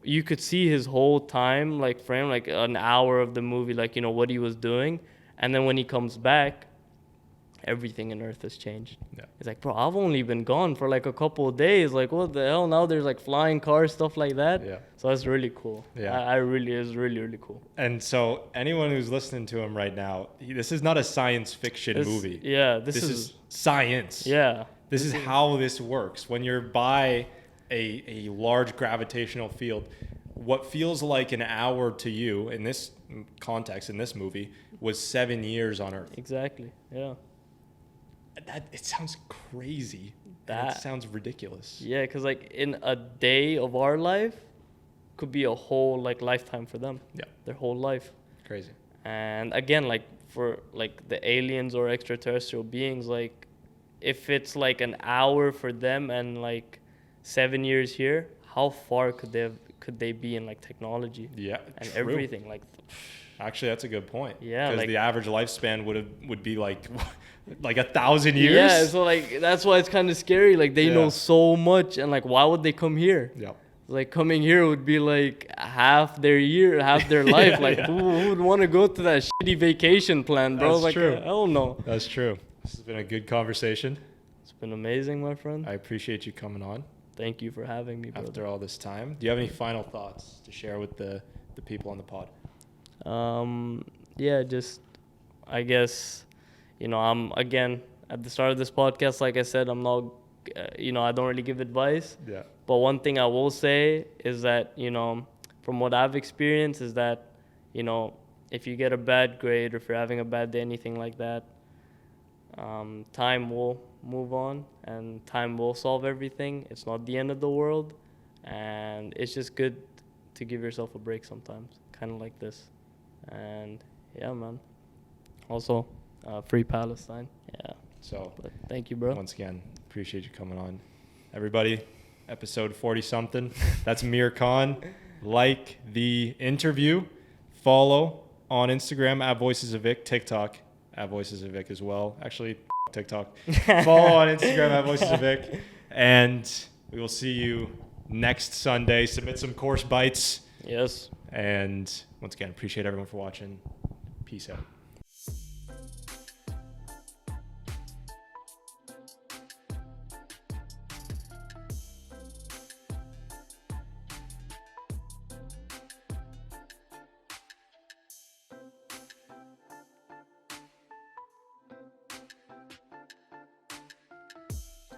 Speaker 2: you could see his whole time like frame, like an hour of the movie, like, you know, what he was doing. And then when he comes back, everything in Earth has changed.
Speaker 1: Yeah.
Speaker 2: It's like, bro, I've only been gone for like a couple of days. Like, what the hell? Now there's like flying cars, stuff like that.
Speaker 1: Yeah.
Speaker 2: So that's really cool.
Speaker 1: Yeah.
Speaker 2: I really, it's really, really cool.
Speaker 1: And so anyone who's listening to him right now, this is not a science fiction movie.
Speaker 2: Yeah.
Speaker 1: This is science.
Speaker 2: Yeah.
Speaker 1: This is how this works. When you're by a large gravitational field, what feels like an hour to you in this context, in this movie, was 7 years on Earth.
Speaker 2: Exactly. Yeah.
Speaker 1: It sounds crazy.
Speaker 2: That
Speaker 1: It sounds ridiculous.
Speaker 2: Yeah, because like in a day of our life could be a whole like lifetime for them.
Speaker 1: Yeah.
Speaker 2: Their whole life.
Speaker 1: Crazy.
Speaker 2: And again, like for like the aliens or extraterrestrial beings, like if it's like an hour for them and like 7 years here, how far could they be in like technology?
Speaker 1: Yeah.
Speaker 2: And
Speaker 1: true.
Speaker 2: everything like.
Speaker 1: Actually, that's a good point.
Speaker 2: Yeah,
Speaker 1: because
Speaker 2: like,
Speaker 1: the average lifespan would be like 1,000 years.
Speaker 2: Yeah, so like that's why it's kind of scary. Like they know so much, and like why would they come here?
Speaker 1: Yeah.
Speaker 2: Like coming here would be like half their life. Like who would want to go to that shitty vacation plan, bro?
Speaker 1: That's
Speaker 2: like
Speaker 1: true.
Speaker 2: Hell no.
Speaker 1: That's true. This has been a good conversation.
Speaker 2: It's been amazing, my friend.
Speaker 1: I appreciate you coming on.
Speaker 2: Thank you for having me, brother.
Speaker 1: After all this time, do you have any final thoughts to share with the people on the pod?
Speaker 2: Yeah, just I guess, you know, I'm again at the start of this podcast, like I said, I'm not, you know, I don't really give advice.
Speaker 1: Yeah.
Speaker 2: But one thing I will say is that, you know, from what I've experienced is that, you know, if you get a bad grade or if you're having a bad day, anything like that, time will move on and time will solve everything. It's not the end of the world. And it's just good to give yourself a break sometimes, kind of like this. And yeah, man. Also, free Palestine. Yeah.
Speaker 1: So,
Speaker 2: but thank you, bro.
Speaker 1: Once again, appreciate you coming on. Everybody, episode 40-something. That's Meer Khan. Like the interview. Follow on Instagram at Voices of Vic. TikTok at Voices of Vic as well. Actually, TikTok. Follow on Instagram at Voices of Vic. And we will see you next Sunday. Submit some course bites.
Speaker 2: Yes.
Speaker 1: And once again, appreciate everyone for watching. Peace out.